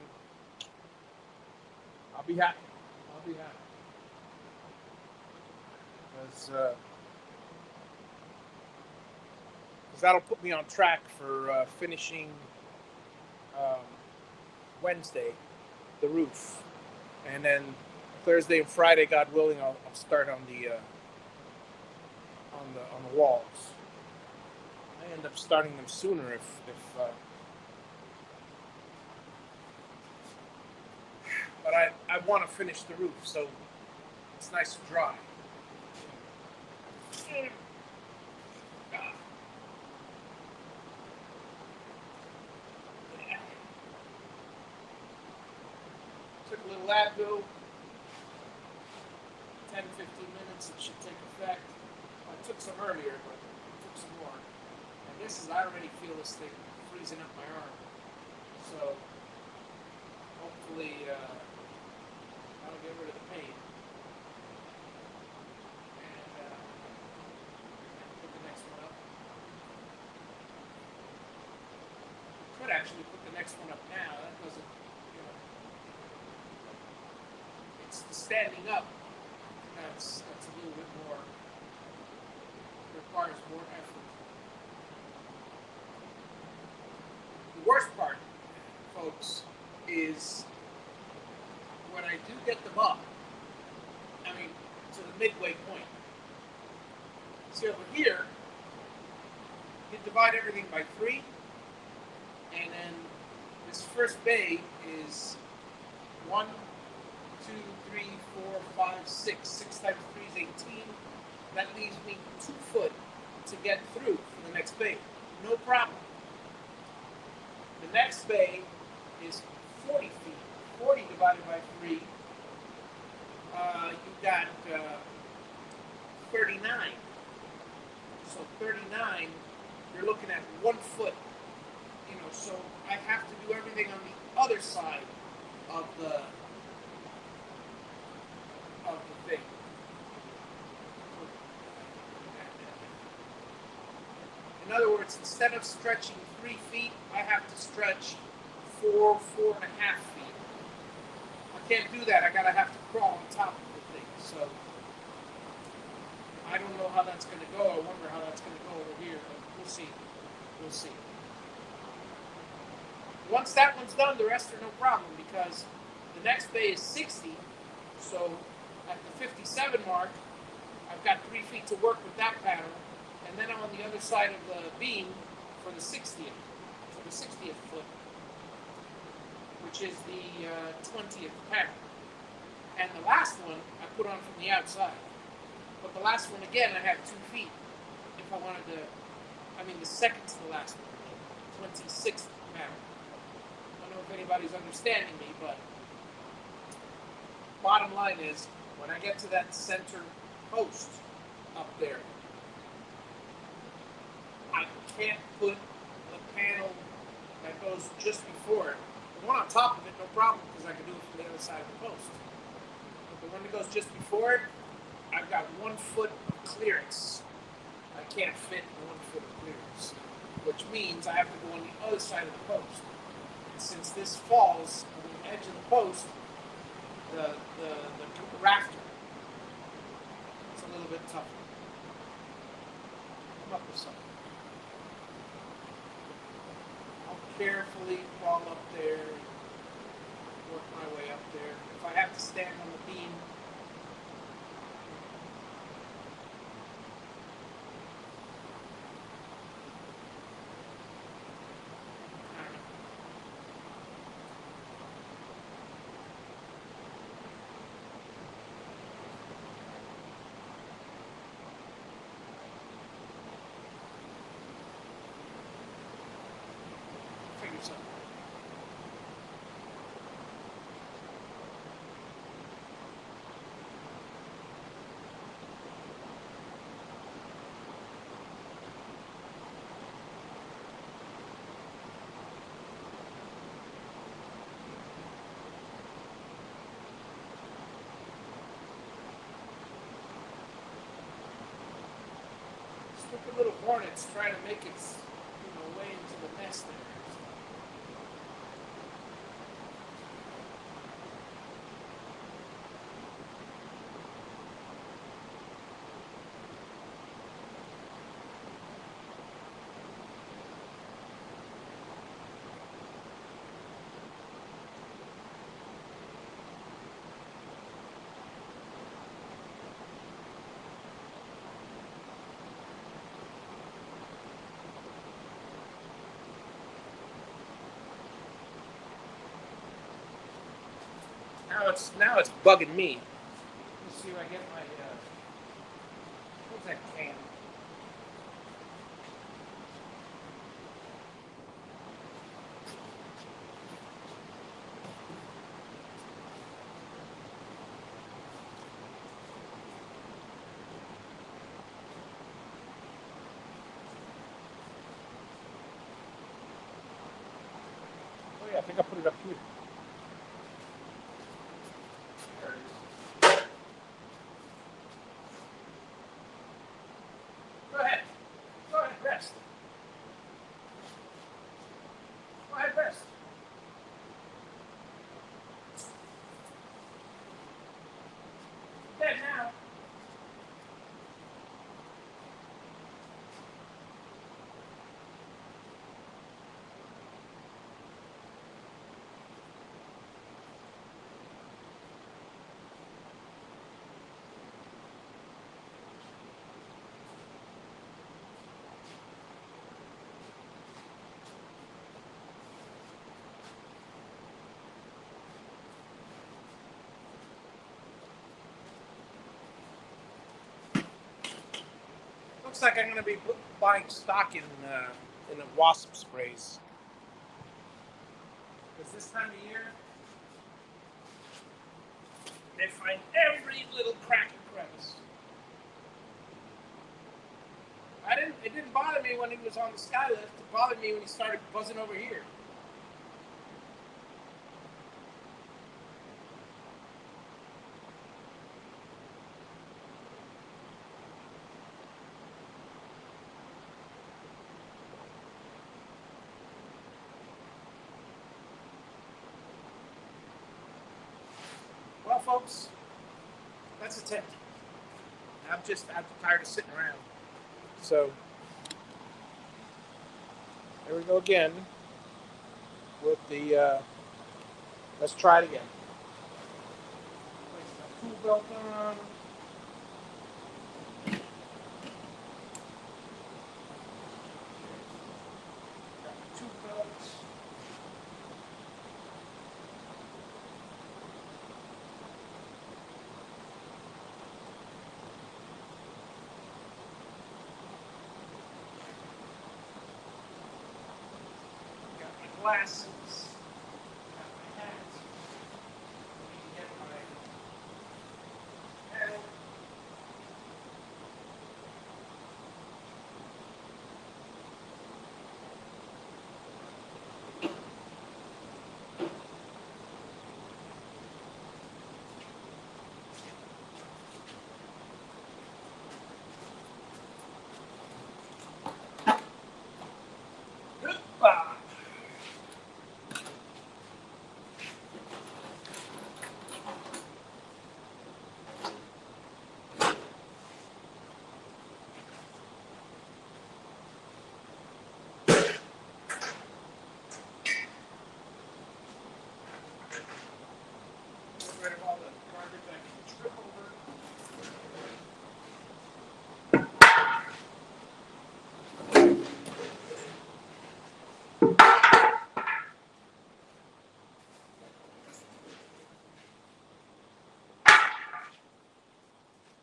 I'll be happy. I'll be happy. Because that'll put me on track for finishing Wednesday the roof, and then Thursday and Friday, God willing, I'll start on the walls. I end up starting them sooner if but I want to finish the roof so it's nice and dry. Took a little Advil, 10-15 minutes, it should take effect. I took some earlier, but I took some more. And this is, I already feel this thing freezing up my arm. So, hopefully, that'll get rid of the pain. And put the next one up. Could actually put the next one up now. That doesn't, it's the standing up. That's a little bit more, requires more effort. The worst part, folks, is when I do get them up, I mean, to the midway point. See over here, you divide everything by 3, and then this first bay is 1, 2, 3, 4, 5, 6. 6 times 3 is 18. That leaves me 2 foot to get through for the next bay. No problem. The next bay is 40 feet. 40 divided by 3, you've got 39. So 39, you're looking at 1 foot. So I have to do everything on the other side of the thing. In other words, instead of stretching 3 feet, I have to stretch 4.5 feet. I can't do that. I have to crawl on top of the thing. So I don't know how that's going to go. I wonder how that's going to go over here. But we'll see. We'll see. Once that one's done, the rest are no problem because the next bay is 60. So at the 57 mark, I've got 3 feet to work with that pattern. And then I'm on the other side of the beam for the 60th foot, which is the 20th pattern. And the last one I put on from the outside. But the last one, again, I have 2 feet. If I wanted to, the second to the last one, 26th pattern. I don't know if anybody's understanding me, but bottom line is, when I get to that center post up there, I can't put the panel that goes just before it. The one on top of it, no problem, because I can do it from the other side of the post. But the one that goes just before it, I've got 1 foot of clearance. I can't fit 1 foot of clearance, which means I have to go on the other side of the post. And since this falls on the edge of the post, the rafter, it's a little bit tougher. Come up with something. Carefully crawl up there, work my way up there. If I have to stand on the beam, I don't know. Figure something. Stupid little hornets trying to make its way into the nest there. it's bugging me. Let's see if I get my what's that can? Oh yeah, I think I put it up here. There it is. Go ahead. Go ahead, rest. Go ahead, rest. Dead now. Looks like I'm going to be buying stock in the wasp sprays. Because this time of year, they find every little crack and crevice. It didn't bother me when he was on the skylift. It bothered me when he started buzzing over here. Well, folks, that's a tip. I'm tired of sitting around. So, there we go again with the, let's try it again. Place my tool belt on. Got my tool belt. Got my glasses. Got my hat. Get my pen. Goodbye. Get rid of all the garbage I can trip over.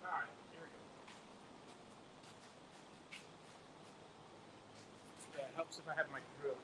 All right, here we go. Yeah, it helps if I have my drill.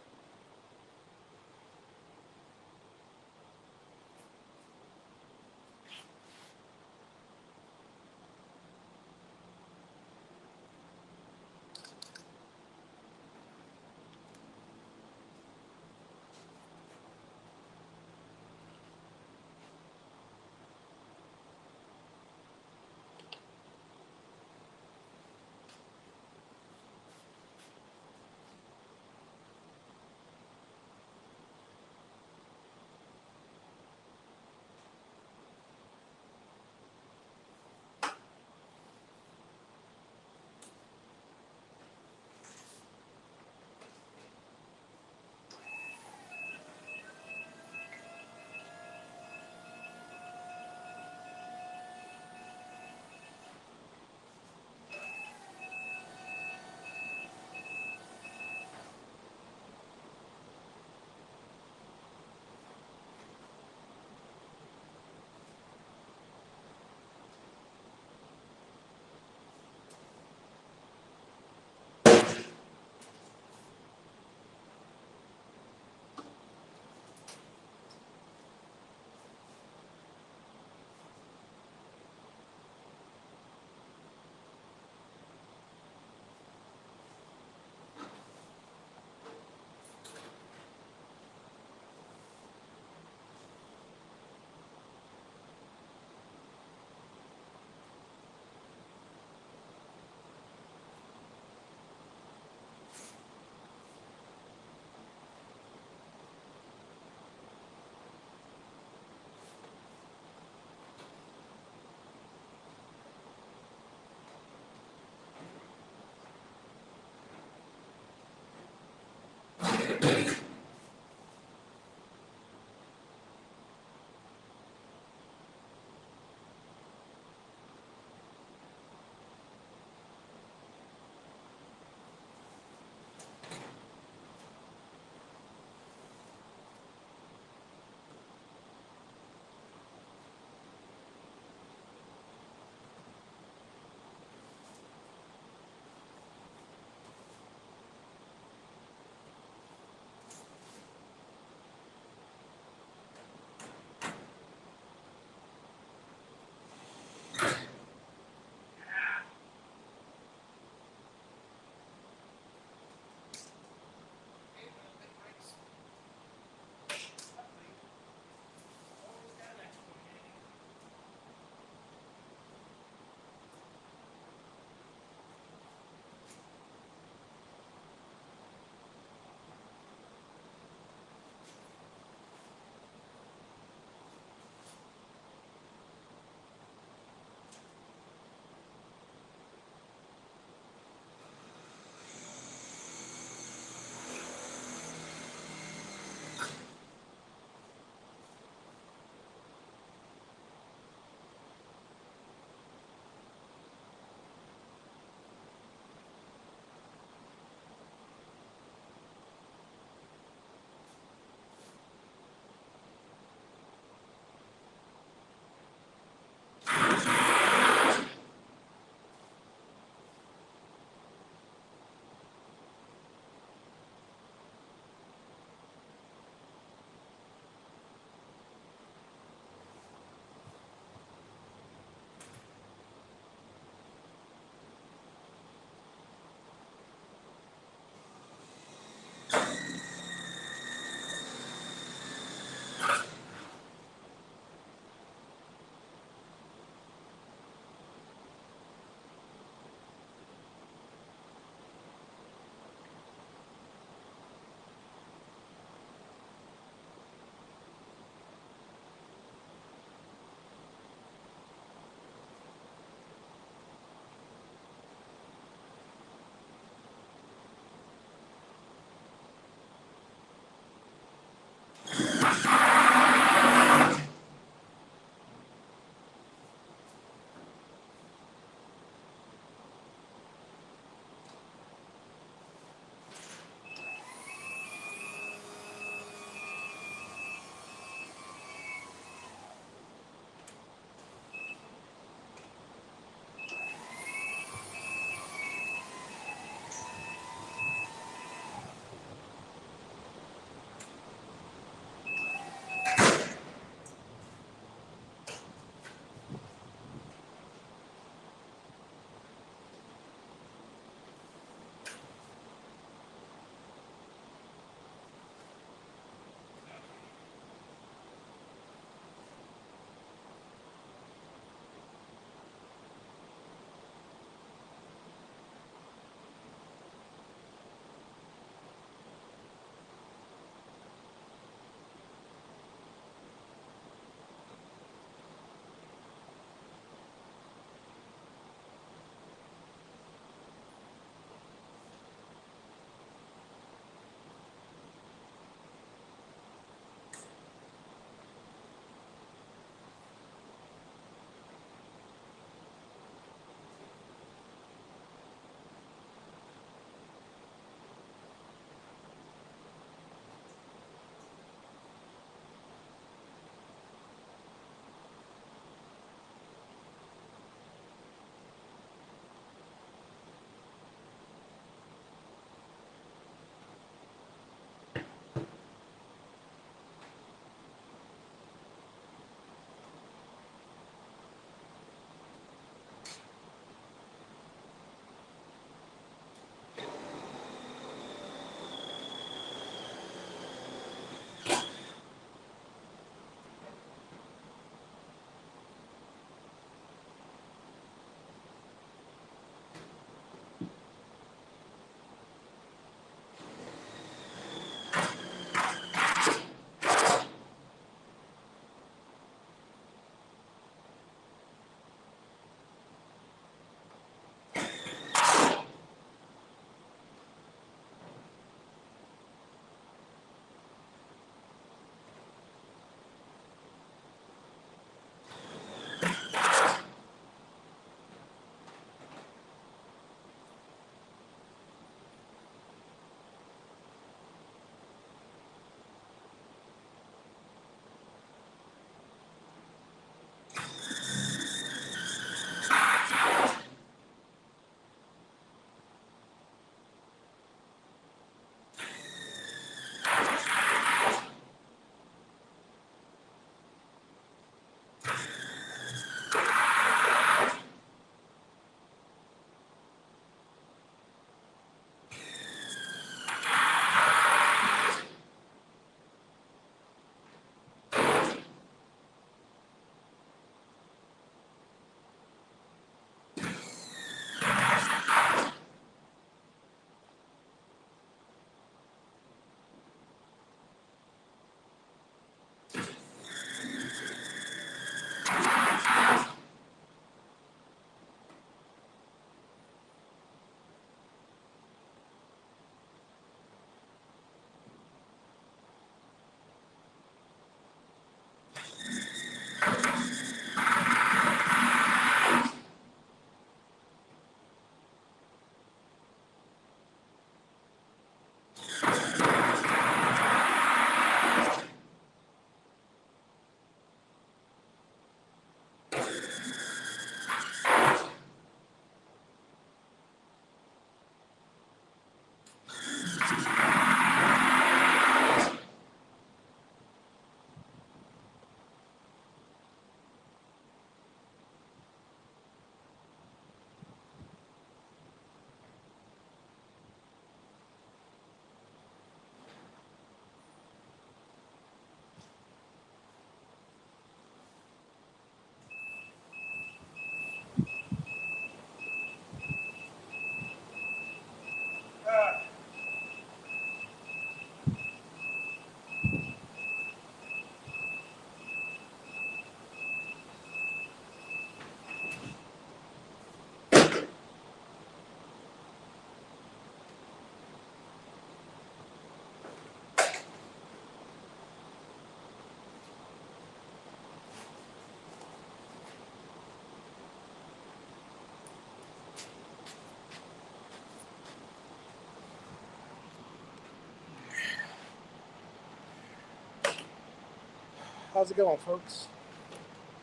How's it going, folks?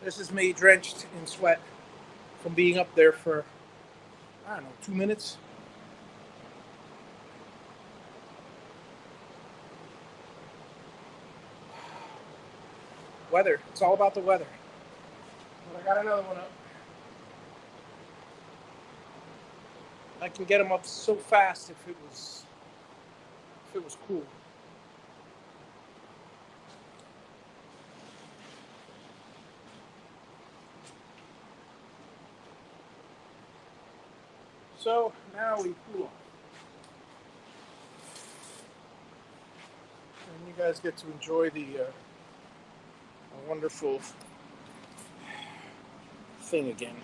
This is me drenched in sweat from being up there for, I don't know, 2 minutes. Weather. It's all about the weather. But I got another one up. I can get them up so fast if it was cool. So now we cool off. And you guys get to enjoy the wonderful thing again.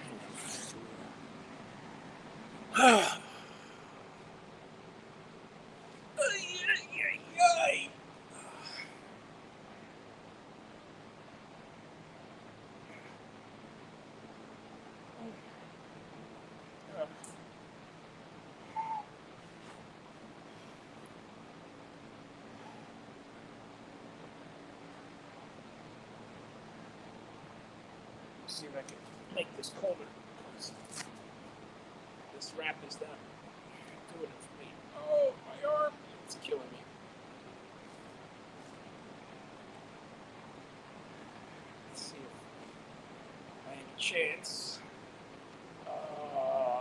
See if I can make this colder. This wrap is not doing it for me. Oh, my arm! It's killing me. Let's see if I have a chance. A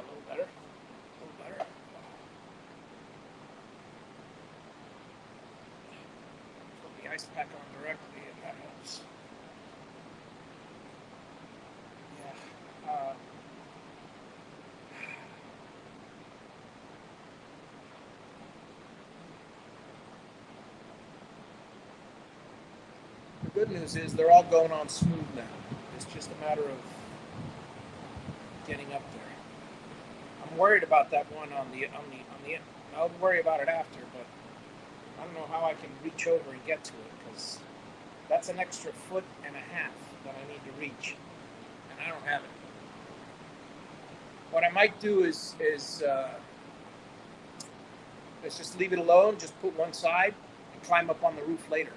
little better. A little better. Put the ice pack on directly, and that helps. The good news is they're all going on smooth now. It's just a matter of getting up there. I'm worried about that one on the end. I'll worry about it after, but I don't know how I can reach over and get to it because that's an extra 1.5 feet that I need to reach, and I don't have it. What I might do is let's just leave it alone. Just put one side and climb up on the roof later.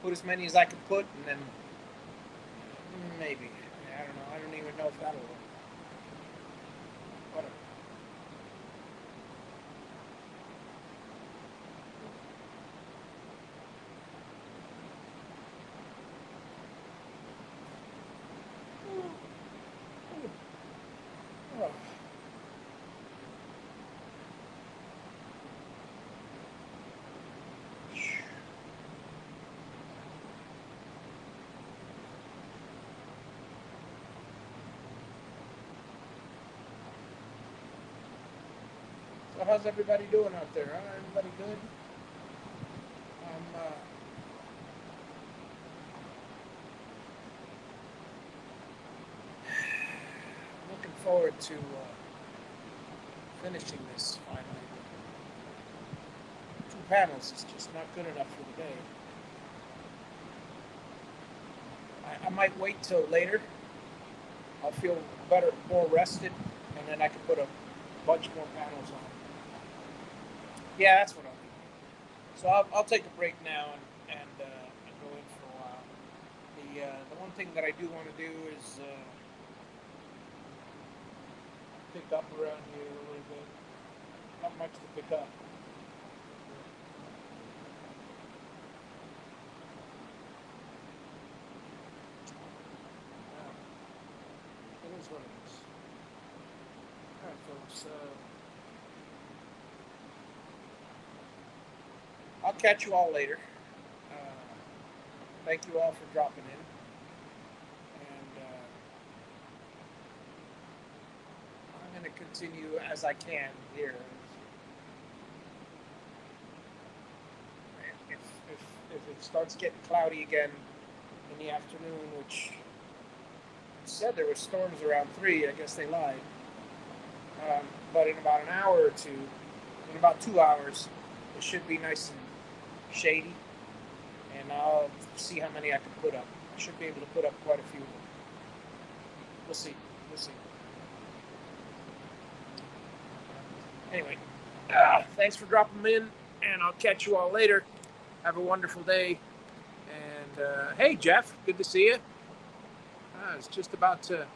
Put as many as I can put, and then maybe. I don't know. I don't even know if that'll work. Whatever. Oh. So how's everybody doing out there? Huh? Everybody good? I'm looking forward to finishing this finally. 2 panels is just not good enough for the day. I might wait till later. I'll feel better, more rested, and then I can put a bunch more panels on. Yeah, that's what I'll do. So I'll take a break now and go in for a while. The one thing that I do want to do is pick up around here a little bit. Not much to pick up. It is what it is. All right, folks. I'll catch you all later. Thank you all for dropping in. And I'm going to continue as I can here. If it starts getting cloudy again in the afternoon, which said there were storms around 3, I guess they lied. But in about an hour or two, in about 2 hours, it should be nice and shady, and I'll see how many I can put up. I should be able to put up quite a few. We'll see. Anyway, thanks for dropping in, and I'll catch you all later. Have a wonderful day, and And hey, Jeff, good to see you. I was just about to.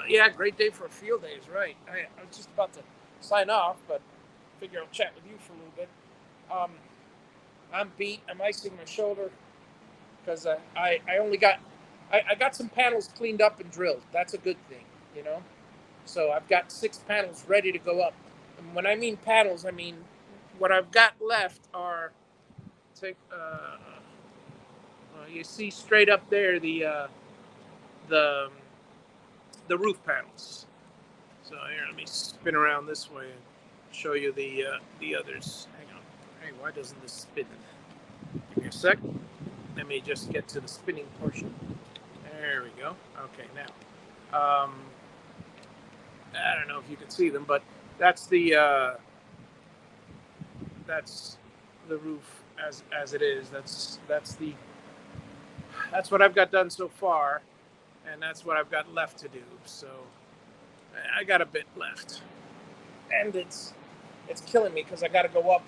Yeah, great day for a field day is right. I was just about to sign off, but figure I'll chat with you for a little bit. I'm beat. I'm icing my shoulder because I only got I got some panels cleaned up and drilled. That's a good thing, you know. So I've got 6 panels ready to go up. And when I mean panels, I mean what I've got left are take you see straight up there the roof panels. So here, let me spin around this way and show you the others. Hang on. Hey, why doesn't this spin? Give me a sec. Let me just get to the spinning portion. There we go. Okay, now. I don't know if you can see them, but that's the roof as it is. That's what I've got done so far, and that's what I've got left to do. So I got a bit left, and it's killing me because I got to go up.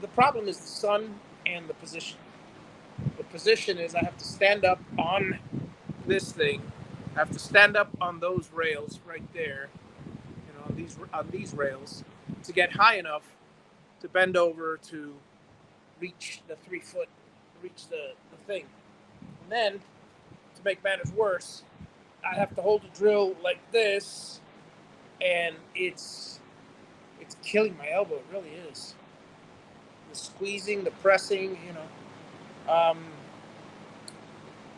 The problem is the sun and the position. The position is I have to stand up on this thing. I have to stand up on those rails right there, on these rails, to get high enough to bend over to reach the 3 foot, reach the thing. And then, to make matters worse, I have to hold the drill like this, and it's killing my elbow. It really is. The squeezing, the pressing,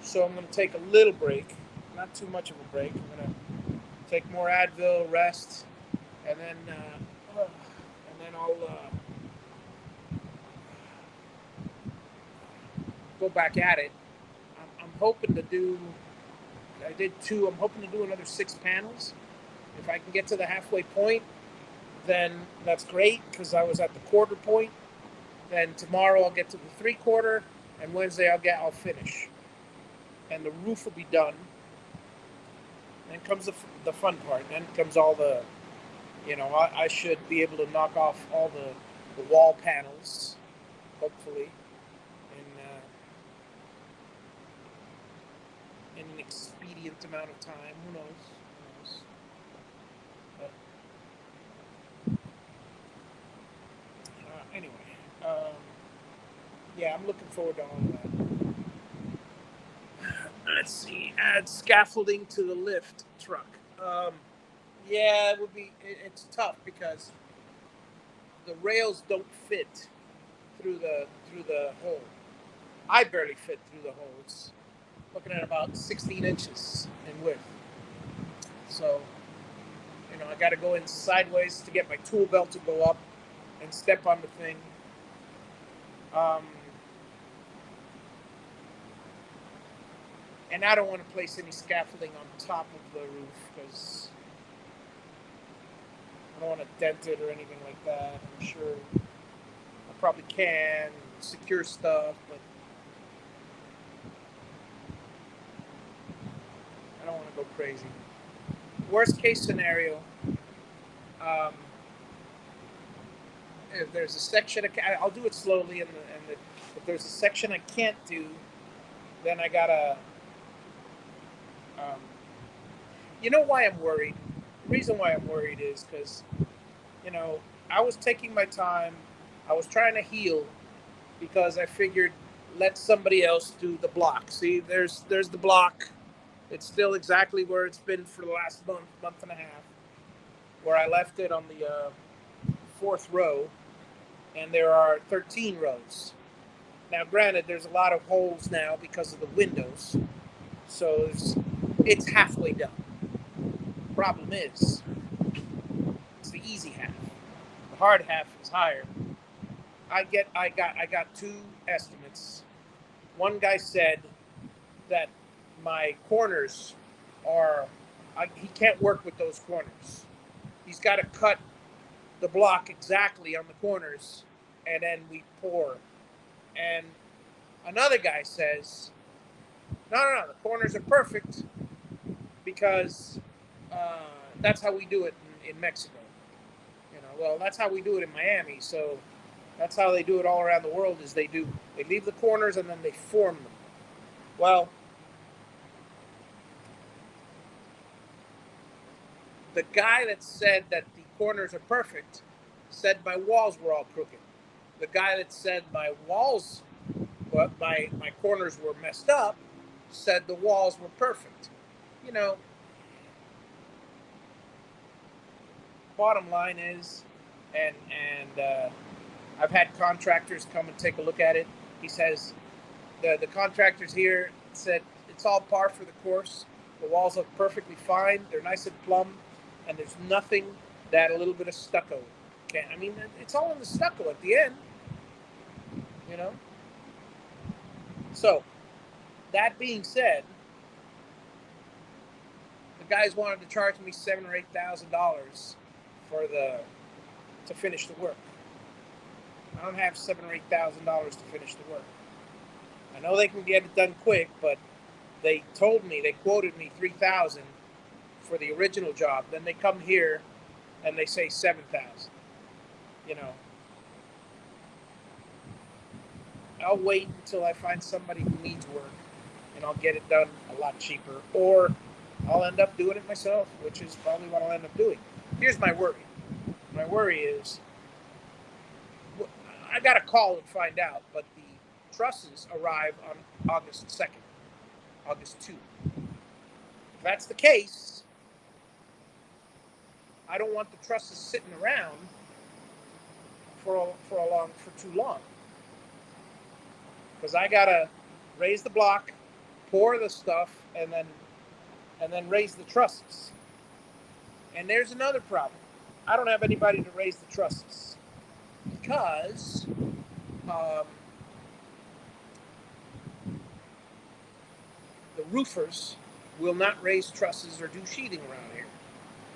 So I'm going to take a little break, not too much of a break. I'm going to take more Advil, rest, and then I'll go back at it. I'm hoping to do. I did 2. I'm hoping to do another 6 panels. If I can get to the halfway point, then that's great because I was at the quarter point. Then tomorrow I'll get to the 3/4, and Wednesday I'll finish, and the roof will be done. Then comes the fun part. Then comes all the, I should be able to knock off all the wall panels, hopefully, in an expedient amount of time. Who knows? But, anyway, yeah, I'm looking forward to all of that. Let's see. Add scaffolding to the lift truck. Yeah, it would be. It's tough because the rails don't fit through the hole. I barely fit through the hole. It's looking at about 16 inches in width. So, I got to go in sideways to get my tool belt to go up and step on the thing. And I don't want to place any scaffolding on top of the roof because I don't want to dent it or anything like that. I'm sure I probably can secure stuff, but I don't want to go crazy. Worst case scenario, if there's a section I'll do it slowly, and if there's a section I can't do, then I gotta. You know why I'm worried? The reason why I'm worried is because, I was taking my time. I was trying to heal because I figured let somebody else do the block. See, there's the block. It's still exactly where it's been for the last month and a half, where I left it on the 4th row, and there are 13 rows. Now, granted, there's a lot of holes now because of the windows, so it's halfway done. Problem is, it's the easy half. The hard half is higher. I got 2 estimates. One guy said that my corners he can't work with those corners. He's got to cut the block exactly on the corners, and then we pour. And another guy says, no, the corners are perfect because that's how we do it in Mexico. Well, that's how we do it in Miami. So That's how they do it all around the world. They leave the corners and then they form them. Well, the guy that said that the corners are perfect said my walls were all crooked. The guy that said my walls, well, my corners were messed up, said the walls were perfect. You know, bottom line is, and I've had contractors come and take a look at it. He says the contractors here said it's all par for the course. The walls look perfectly fine. They're nice and plumb, and there's nothing that a little bit of stucco can't. I mean, it's all in the stucco at the end, you know. So that being said, the guys wanted to charge me $7,000 or $8,000 for to finish the work. I don't have $7,000 or $8,000 to finish the work. I know they can get it done quick, but they quoted me $3,000 for the original job. Then they come here and they say $7,000. You know, I'll wait until I find somebody who needs work, and I'll get it done a lot cheaper, or I'll end up doing it myself, which is probably what I'll end up doing. Here's my worry. My worry is I got to call and find out, but the trusses arrive on August 2nd, August 2. If that's the case, I don't want the trusses sitting around for too long, because I gotta raise the block, pour the stuff, and then raise the trusses. And there's another problem. I don't have anybody to raise the trusses because the roofers will not raise trusses or do sheathing around here.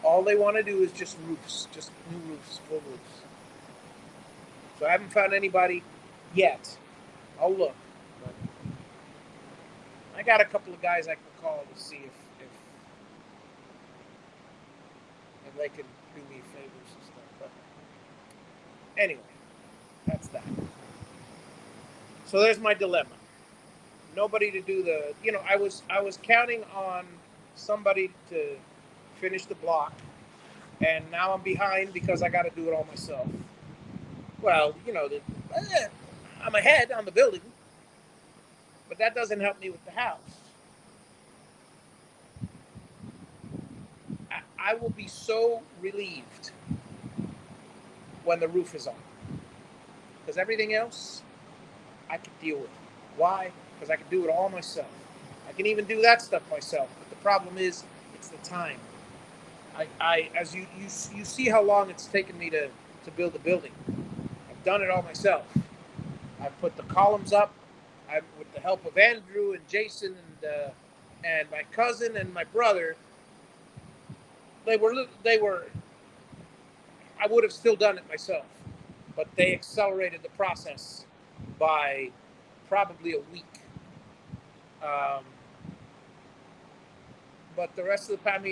All they want to do is just roofs, just new roofs, full roofs. So I haven't found anybody yet. I'll look. But I got a couple of guys I can call to see if they can do me favors and stuff. But anyway, that's that. So there's my dilemma. Nobody to do the, I was counting on somebody to finish the block, and now I'm behind because I got to do it all myself. Well, I'm ahead on the building, but that doesn't help me with the house. I will be so relieved when the roof is on, because everything else I can deal with. Why? Because I can do it all myself. I can even do that stuff myself. But the problem is, it's the time. As you see how long it's taken me to build the building. I've done it all myself. I've put the columns up. With the help of Andrew and Jason and my cousin and my brother. They were. I would have still done it myself, but they accelerated the process by probably a week. But the rest of the time,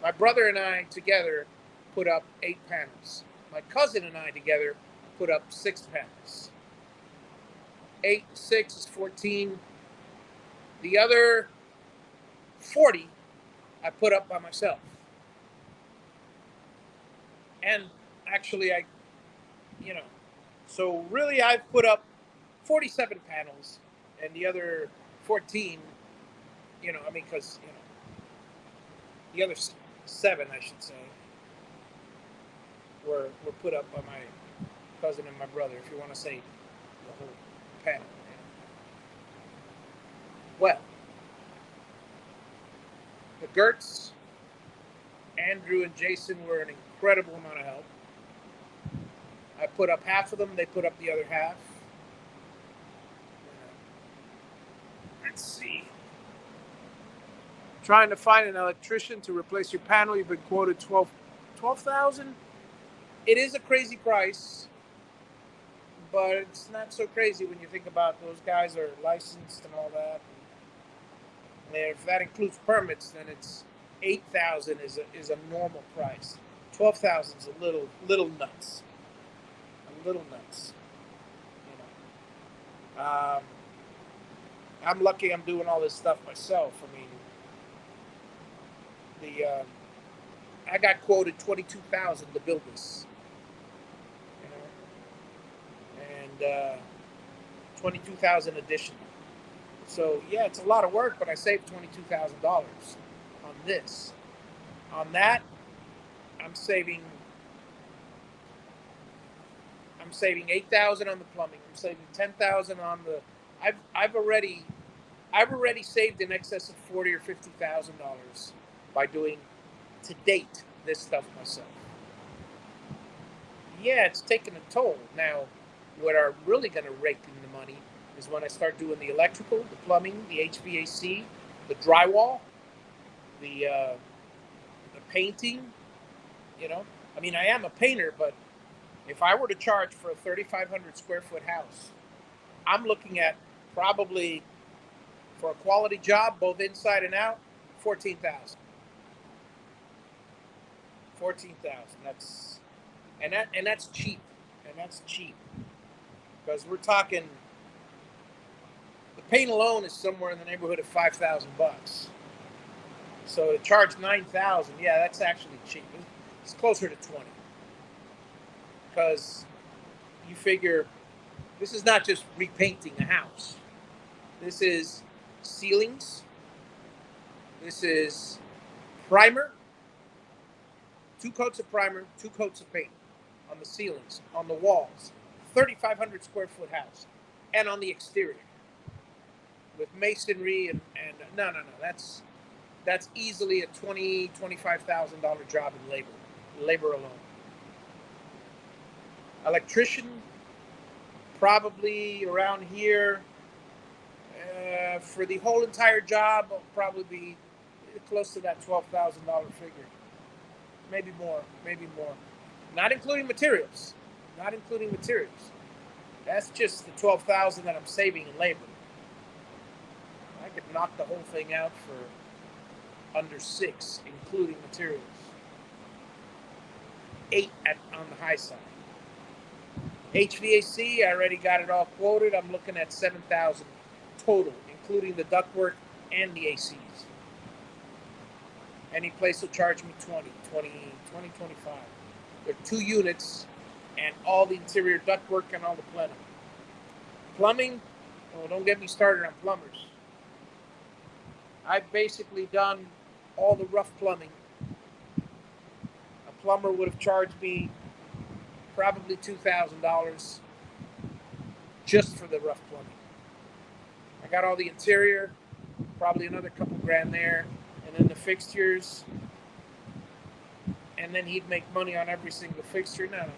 my brother and I together put up 8 panels. My cousin and I together put up 6 panels. 8, 6 is 14. The other 40 I put up by myself. And actually, so really I've put up 47 panels, and the other 14, because, the other 7, I should say, were put up by my cousin and my brother, if you want to say the whole panel. Well, the Gertz, Andrew and Jason were an incredible amount of help. I put up half of them, they put up the other half. Let's see. Trying to find an electrician to replace your panel. You've been quoted $12,000. It is a crazy price, but it's not so crazy when you think about those guys are licensed and all that. And if that includes permits, then it's $8,000 is a normal price. $12,000 is a little nuts. little nuts. You know, I'm lucky I'm doing all this stuff myself. I mean, I got quoted 22,000 to build this. You know, and 22,000 additional. So yeah, it's a lot of work, but I saved $22,000 on this. On that, I'm saving. I'm saving 8,000 on the plumbing. I'm saving 10,000 on the. I've already saved in excess of $40,000 or $50,000 by doing to date this stuff myself. Yeah, it's taking a toll. Now, what are really going to rake in the money is when I start doing the electrical, the plumbing, the HVAC, the drywall, the painting. You know, I mean, I am a painter, but if I were to charge for a 3,500 square foot house, I'm looking at probably for a quality job, both inside and out, 14,000. 14,000. That's cheap, and that's cheap because we're talking the paint alone is somewhere in the neighborhood of $5,000. So to charge 9,000, yeah, that's actually cheap. It's closer to 20 because you figure this is not just repainting a house. This is ceilings. This is primer, 2 coats of primer, 2 coats of paint on the ceilings, on the walls, 3,500 square foot house, and on the exterior with masonry and no, that's easily a $25,000 job in labor alone. Electrician, probably around here for the whole entire job, will probably be close to that $12,000 figure. Maybe more. Not including materials. Not including materials. That's just the 12,000 that I'm saving in labor. I could knock the whole thing out for under 6, including materials. 8 on the high side. HVAC, I already got it all quoted. I'm looking at 7,000 total, including the ductwork and the ACs. Any place will charge me 20, 25. There are 2 units and all the interior ductwork and all the plumbing. Plumbing, oh, don't get me started on plumbers. I've basically done all the rough plumbing. A plumber would have charged me probably $2,000 just for the rough plumbing. I got all the interior, probably another couple grand there, and then the fixtures, and then he'd make money on every single fixture. No,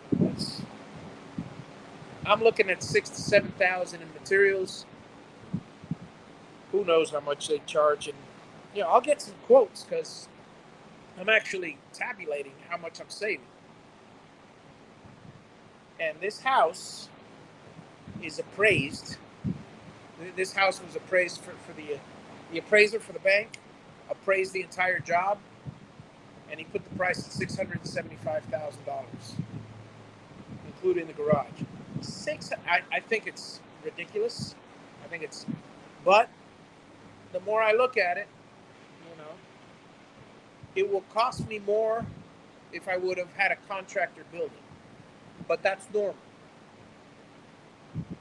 I'm looking at 6,000 to 7,000 in materials. Who knows how much they charge, and I'll get some quotes because I'm actually tabulating how much I'm saving. And this house is appraised. This house was appraised for the appraiser for the bank appraised the entire job, and he put the price at $675,000, including the garage. I think it's ridiculous. But the more I look at it, it will cost me more if I would have had a contractor build it. But that's normal.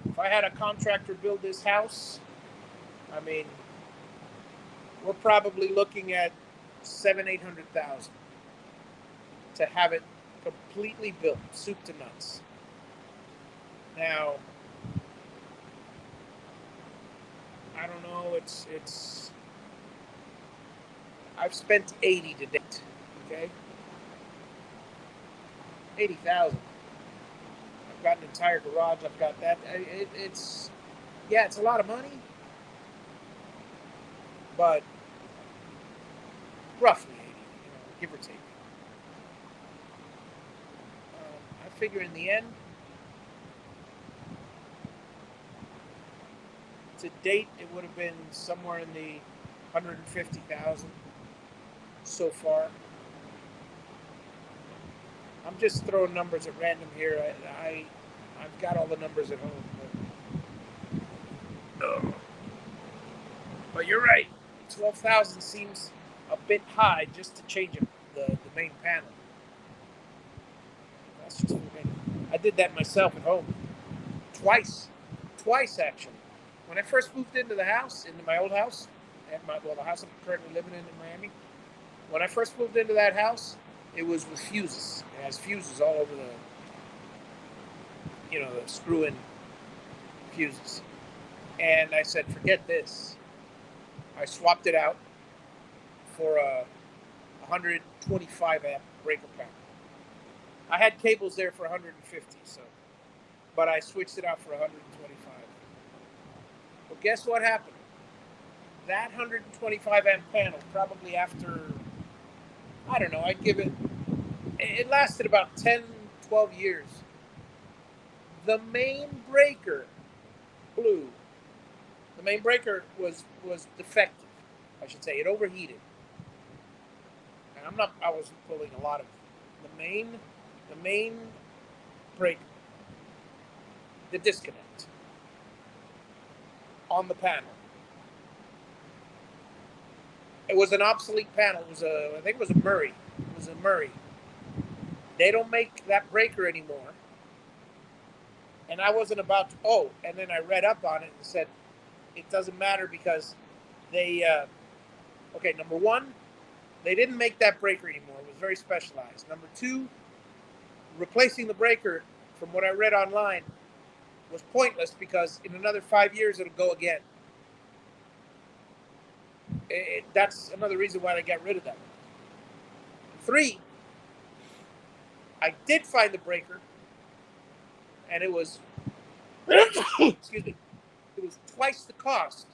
If I had a contractor build this house, I mean, we're probably looking at $700,000-800,000 to have it completely built, soup to nuts. Now, I don't know. It's. I've spent 80 to date. Okay, 80,000. I've got an entire garage. I've got that. It's a lot of money, but roughly 80, give or take. I figure in the end, to date, it would have been somewhere in the 150,000 so far. I'm just throwing numbers at random here. I've got all the numbers at home. But you're right. 12,000 seems a bit high just to change the main panel. That's just for me. I did that myself at home. Twice actually. When I first moved into the house, into my old house, the house I'm currently living in Miami. When I first moved into that house, it was with fuses. It has fuses all over the screw-in fuses. And I said, forget this. I swapped it out for a 125 amp breaker pack. I had cables there for 150, but I switched it out for 125. Well, guess what happened? That 125 amp panel, probably after, I don't know, it lasted about 10, 12 years. The main breaker blew. The main breaker was defective, I should say. It overheated. And I wasn't pulling a lot of it. The main breaker, the disconnect on the panel. It was an obsolete panel. I think it was a Murray. It was a Murray. They don't make that breaker anymore. And I wasn't about to, and then I read up on it and said, it doesn't matter because number one, they didn't make that breaker anymore. It was very specialized. Number two, replacing the breaker, from what I read online, was pointless because in another 5 years it'll go again. That's another reason why they got rid of that. 3, I did find the breaker, and it was excuse me, it was twice the cost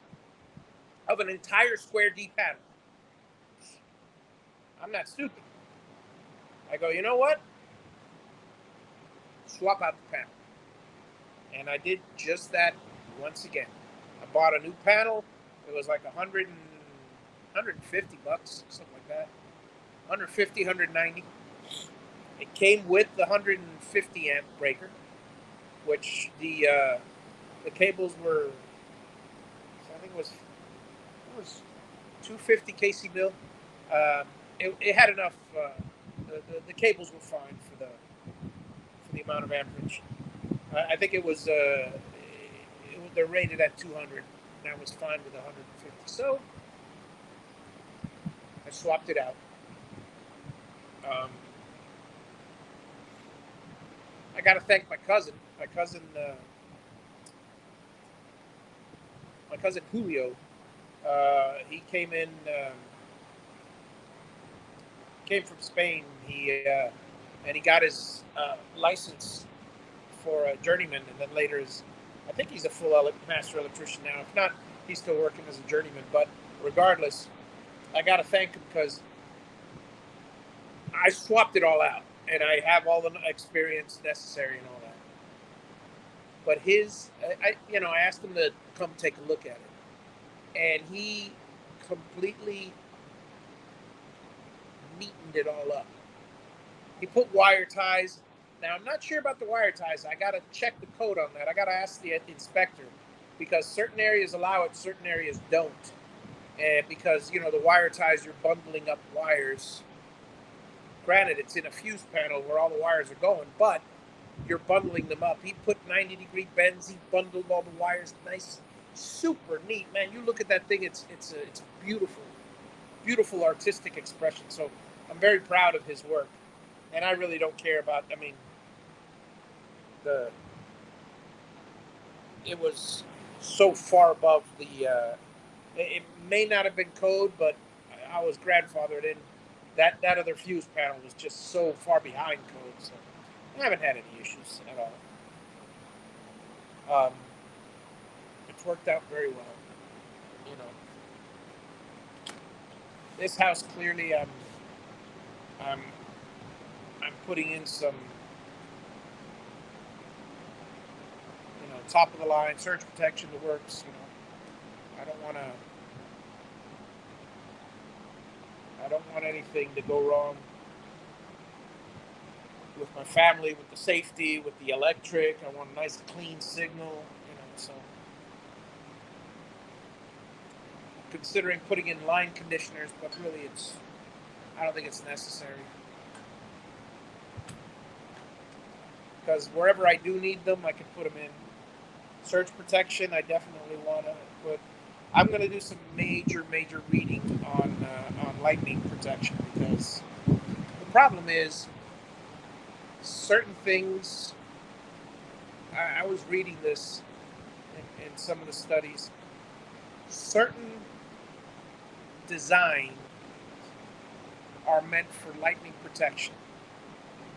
of an entire square D panel. I'm not stupid. I go, you know what? Swap out the panel. And I did just that once again. I bought a new panel. It was like 150 bucks, something like that. 150, 190. It came with the 150 amp breaker, which the cables were, I think it was 250 kc mil. It had enough. The cables were fine for the amount of amperage. I think it was they're rated at 200, and I was fine with 150. So I swapped it out. I got to thank my cousin. My cousin Julio. He came in. Came from Spain. And he got his license for a journeyman, and then later I think he's a full master electrician now. If not, he's still working as a journeyman. But regardless, I got to thank him because I swapped it all out, and I have all the experience necessary and all that. But I asked him to come take a look at it, and he completely neatened it all up. He put wire ties. Now, I'm not sure about the wire ties. I got to check the code on that. I got to ask the inspector because certain areas allow it, certain areas don't. And because, the wire ties, you're bundling up wires. Granted, it's in a fuse panel where all the wires are going, but you're bundling them up. He put 90-degree bends. He bundled all the wires nice, super neat. Man, you look at that thing, it's a beautiful, beautiful artistic expression. So I'm very proud of his work. And I really don't care about, it was so far above it may not have been code, but I was grandfathered in. That other fuse panel was just so far behind code, so I haven't had any issues at all. It's worked out very well. This house clearly, I'm putting in some, top of the line surge protection that works. I don't want anything to go wrong. with my family, with the safety, with the electric. I want a nice clean signal, so considering putting in line conditioners, but really I don't think it's necessary. Because wherever I do need them, I can put them in. Surge protection, I definitely want to put. I'm going to do some major reading on lightning protection, because the problem is certain things. I was reading this in some of the studies. Certain designs are meant for lightning protection,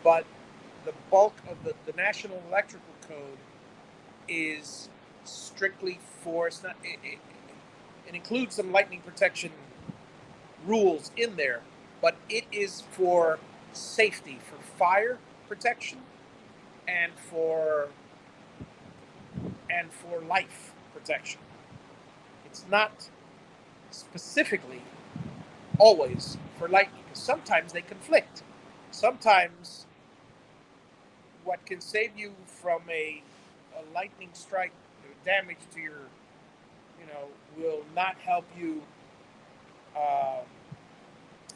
but the bulk of the National Electrical Code is strictly for it includes some lightning protection rules in there, but it is for safety, for fire protection, and for life protection. It's not specifically always for lightning, because sometimes they conflict. Sometimes what can save you from a lightning strike, damage to your, will not help you. Uh,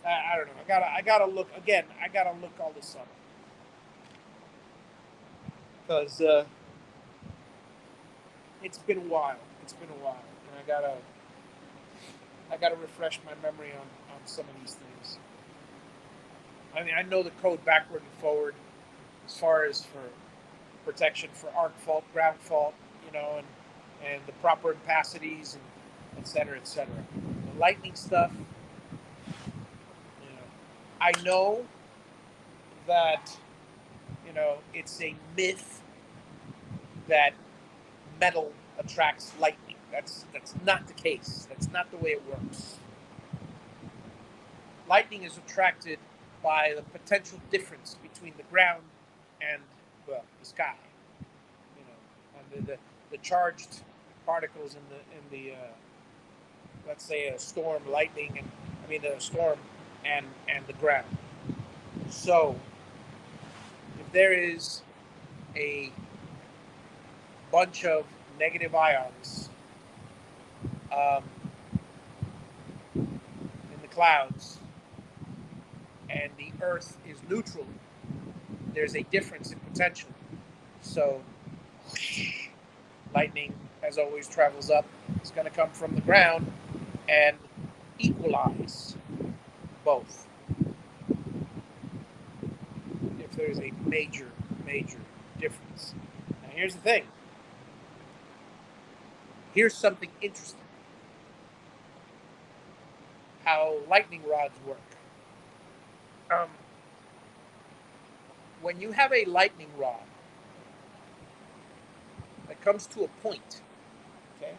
I don't know. I gotta look again. I gotta look all this up, because it's been a while. And I gotta refresh my memory on some of these things. I mean, I know the code backward and forward as far as for protection for arc fault, ground fault, and the proper opacities, and et cetera, et cetera. The lightning stuff, I know that, it's a myth that metal attracts lightning. That's not the case. That's not the way it works. Lightning is attracted by the potential difference between the ground and, well, the sky. And the charged particles in the let's say a storm, lightning, and a storm and the ground. So if there is a bunch of negative ions in the clouds, and the Earth is neutral, there's a difference in potential. So lightning, as always, travels up. It's going to come from the ground and equalize both. If there's a major difference. Now, here's the thing. Here's something interesting. How lightning rods work. When you have a lightning rod that comes to a point, okay?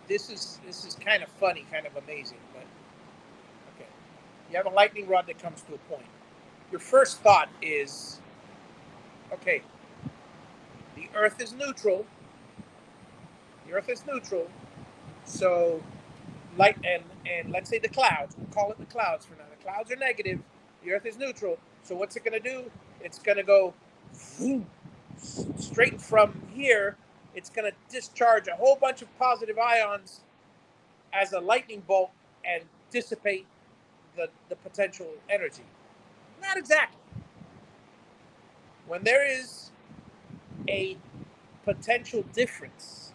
This is kind of funny, kind of amazing, but okay. You have a lightning rod that comes to a point. Your first thought is, okay, the Earth is neutral. So light and let's say the clouds. We'll call it the clouds for now. The clouds are negative. The Earth is neutral. So what's it going to do? It's going to go straight from here. It's going to discharge a whole bunch of positive ions as a lightning bolt and dissipate the potential energy. Not exactly. When there is a potential difference,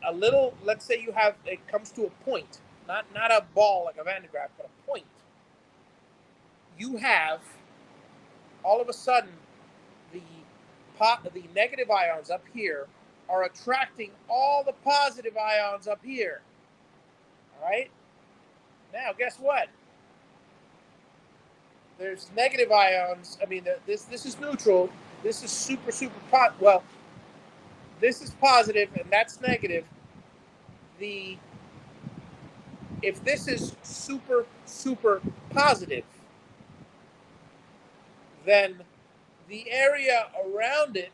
a little, let's say it comes to a point, not a ball like a Van de Graaff, but a point. You have, all of a sudden, the negative ions up here are attracting all the positive ions up here. All right? Now, guess what? There's negative ions. This is neutral. This is super well, this is positive and that's negative. If this is super positive, then the area around it,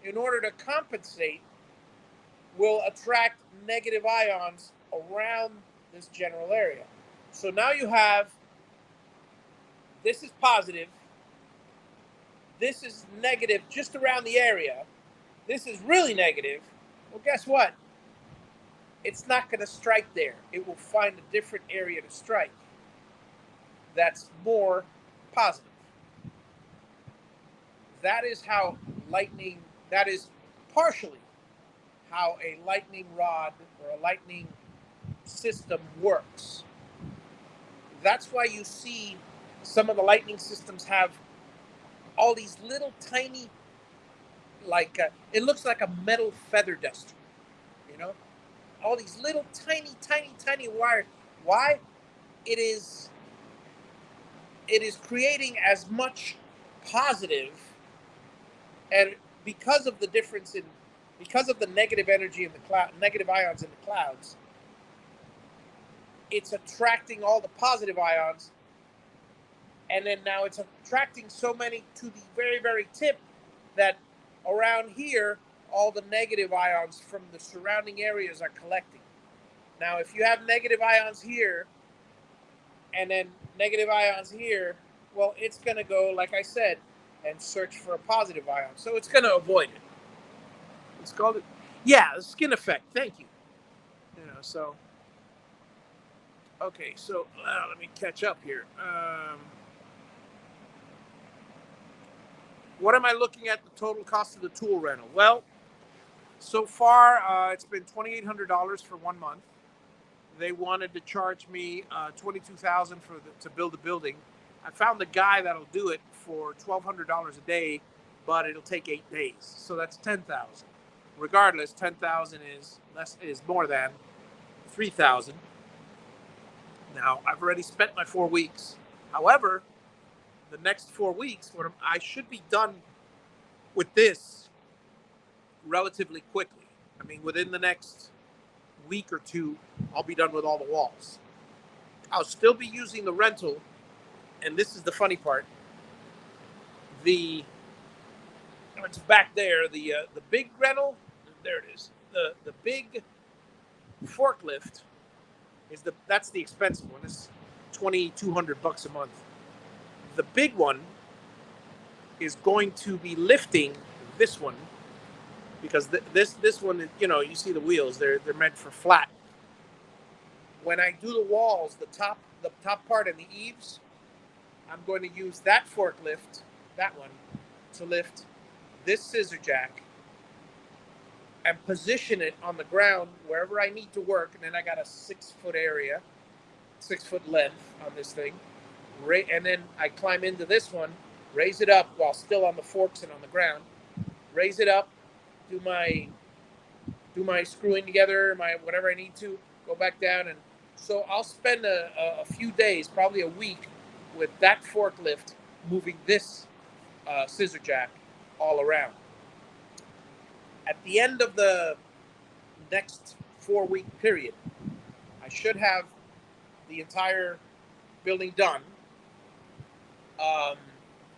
in order to compensate, will attract negative ions around this general area. So now you have this is positive, this is negative just around the area, this is really negative, well, guess what? It's not going to strike there. It will find a different area to strike that's more positive. That is how lightning, that is partially how a lightning rod or a lightning system works. That's why you see some of the lightning systems have all these little tiny, like it looks like a metal feather duster, you know, all these little tiny wires. Why? It is creating as much positive, and because of the difference in, because of the negative energy in the cloud, negative ions in the clouds, it's attracting all the positive ions, and then now it's attracting so many to the very tip that around here all the negative ions from the surrounding areas are collecting. Now if you have negative ions here and then negative ions here, well, it's going to go, like I said, and search for a positive ion, so it's going to avoid it. It's called it, yeah, the skin effect. Thank you. So okay, so let me catch up here. What am I looking at the total cost of the tool rental? Well, so far it's been $2,800 for 1 month. They wanted to charge me $22,000 to build a building. I found the guy that'll do it for $1,200 a day, but it'll take 8 days. So that's $10,000. Regardless, $10,000 is more than $3,000. Now I've already spent my 4 weeks. However, the next 4 weeks, I should be done with this relatively quickly. I mean, within the next week or two, I'll be done with all the walls. I'll still be using the rental, and this is the funny part. It's back there. The big rental. There it is. The big forklift that's the expensive one. It's $2,200 a month. The big one is going to be lifting this one, because this one, you see the wheels. They're meant for flat. When I do the walls, the top part and the eaves, I'm going to use that forklift, that one, to lift this scissor jack and position it on the ground wherever I need to work. And then I got a 6-foot area, 6-foot length on this thing. And then I climb into this one, raise it up while still on the forks and on the ground, raise it up, do my screwing together, my whatever I need to, go back down. And so I'll spend a few days, probably a week, with that forklift moving this scissor jack all around. At the end of the next 4-week period, I should have the entire building done.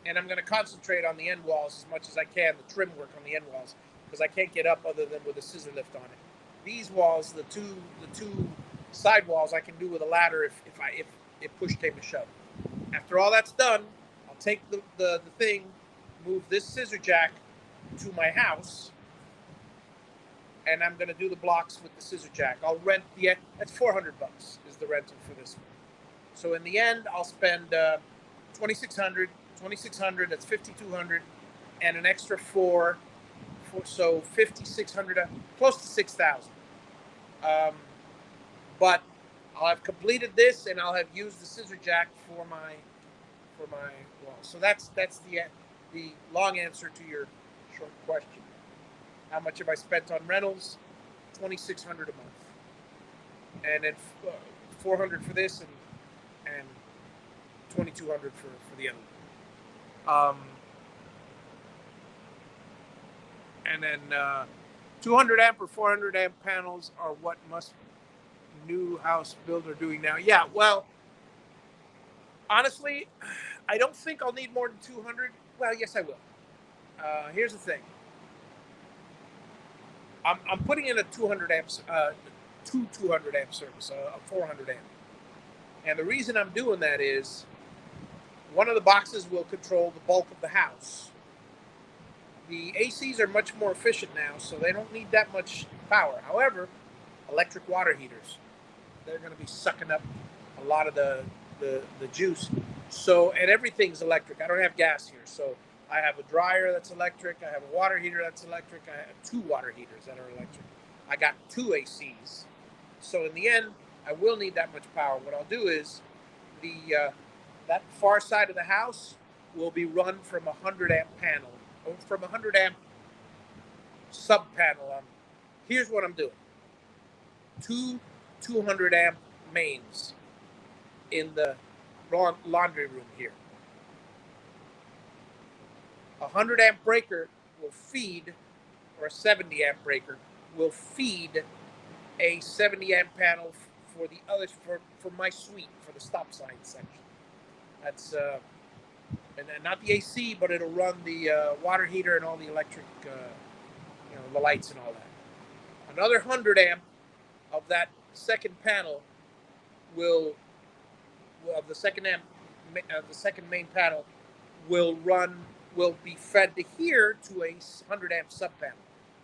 And I'm going to concentrate on the end walls as much as I can, the trim work on the end walls, because I can't get up other than with a scissor lift on it. These walls, the two side walls, I can do with a ladder if push came to shove. After all that's done, I'll take the thing, move this scissor jack to my house, and I'm going to do the blocks with the scissor jack. I'll rent that's $400 is the rental for this one. So in the end, I'll spend $2,600, that's $5,200, and an extra $4, so $5,600, close to $6,000. But I'll have completed this, and I'll have used the scissor jack for my wall. So that's the long answer to your short question. How much have I spent on rentals? $2,600 a month, and then $400 for this, and $2,200 for the other one. And then 200 amp or 400 amp panels are what most new house builder doing now. Yeah, well, honestly, I don't think I'll need more than 200. Well, yes, I will. Here's the thing. I'm putting in a 200 amps, two 200 amp service, a 400 amp. And the reason I'm doing that is One of the boxes will control the bulk of the house. The ACs are much more efficient now, so they don't need that much power. However, electric water heaters, they're going to be sucking up a lot of the juice. So, and everything's electric. I don't have gas here, so I have a dryer that's electric. I have a water heater that's electric. I have two water heaters that are electric. I got two ACs. So in the end, I will need that much power. What I'll do is that far side of the house will be run from a 100 amp panel, or from a 100 amp sub panel. Here's what I'm doing: two 200 amp mains in the laundry room here. A 100 amp breaker will feed, or a 70 amp breaker will feed a 70 amp panel for the others, for my suite, for the stop sign section. That's and not the AC, but it'll run the water heater and all the electric, the lights and all that. Another 100 amp of that second panel will of the second amp the second main panel will be fed to here to a 100 amp sub panel.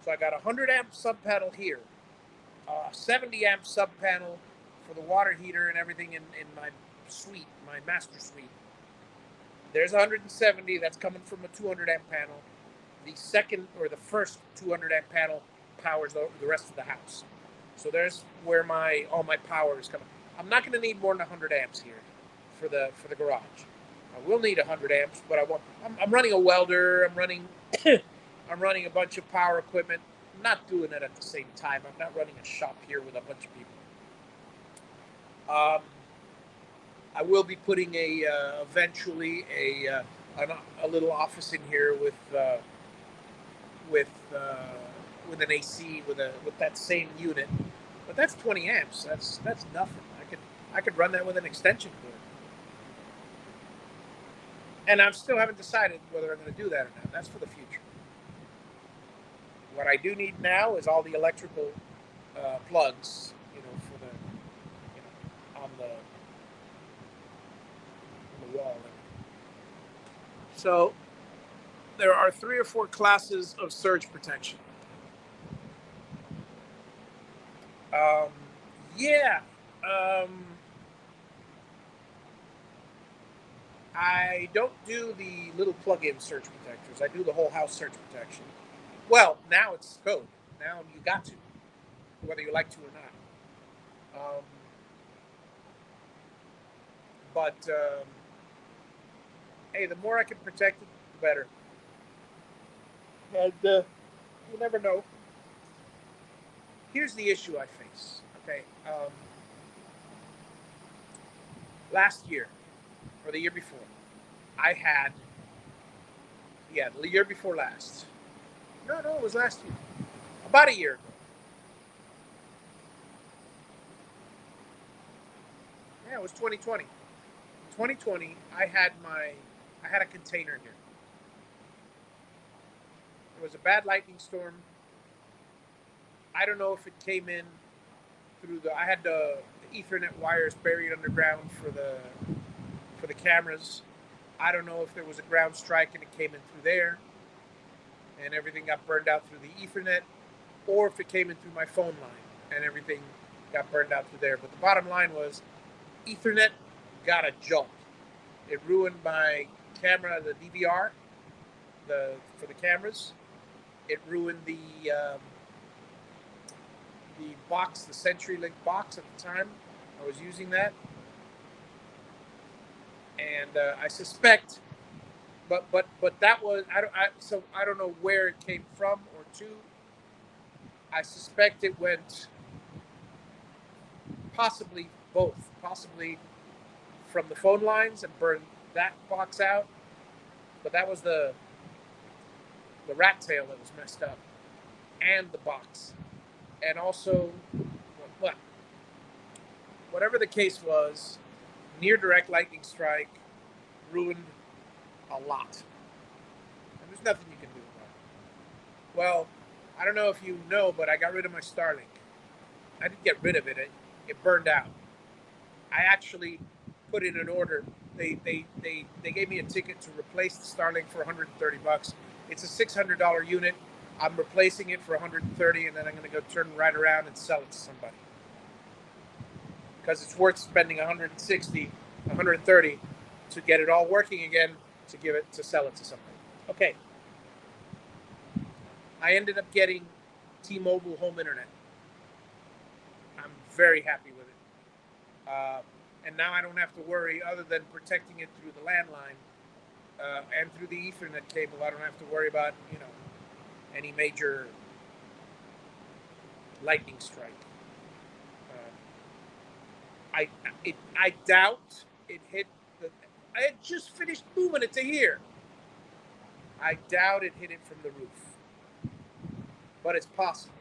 So I got a 100 amp sub panel here, a 70 amp sub panel for the water heater and everything in my suite, my master suite. There's 170 that's coming from a 200 amp panel. The second, or the first 200 amp panel powers the rest of the house. So there's where all my power is coming. I'm not going to need more than 100 amps here for the garage. I will need 100 amps, but I'm running a welder. I'm running a bunch of power equipment. I'm not doing it at the same time. I'm not running a shop here with a bunch of people. I will be putting eventually a little office in here with an AC with that same unit, but that's 20 amps. That's nothing. I could run that with an extension cord, and I still haven't decided whether I'm going to do that or not. That's for the future. What I do need now is all the electrical plugs, for the, on the wall. So there are 3 or 4 classes of surge protection. Yeah. I don't do the little plug-in surge protectors. I do the whole house surge protection. Well, now it's code. Now you got to, whether you like to or not. But hey, the more I can protect it, the better. And you never know. Here's the issue I face. Okay, last year or the year before, I had, the year before last. No, it was last year. About a year ago. Yeah, it was 2020. 2020, I had a container here. It was a bad lightning storm. I don't know if it came in I had the Ethernet wires buried underground for the cameras. I don't know if there was a ground strike and it came in through there and everything got burned out through the Ethernet, or if it came in through my phone line and everything got burned out through there. But the bottom line was Ethernet got a jolt. It ruined my camera, the DVR, for the cameras. It ruined the box, the CenturyLink box at the time. I was using that, and I suspect, but that was I don't know where it came from or to. I suspect it went possibly both, possibly from the phone lines and burned that box out, but that was the rat tail that was messed up, and the box, and also, whatever the case was, near direct lightning strike ruined a lot, and there's nothing you can do about it. Well, I don't know if you know, but I got rid of my Starlink. I didn't get rid of it. It burned out. I actually put in an order. They gave me a ticket to replace the Starlink for $130. It's a $600 unit. I'm replacing it for 130, and then I'm going to go turn right around and sell it to somebody because it's worth spending 160, 130 to get it all working again to sell it to somebody. Okay. I ended up getting T-Mobile home internet. I'm very happy with it. And now I don't have to worry, other than protecting it through the landline and through the Ethernet cable. I don't have to worry about, any major lightning strike. I doubt it hit the. I had just finished moving it to here. I doubt it hit it from the roof, but it's possible.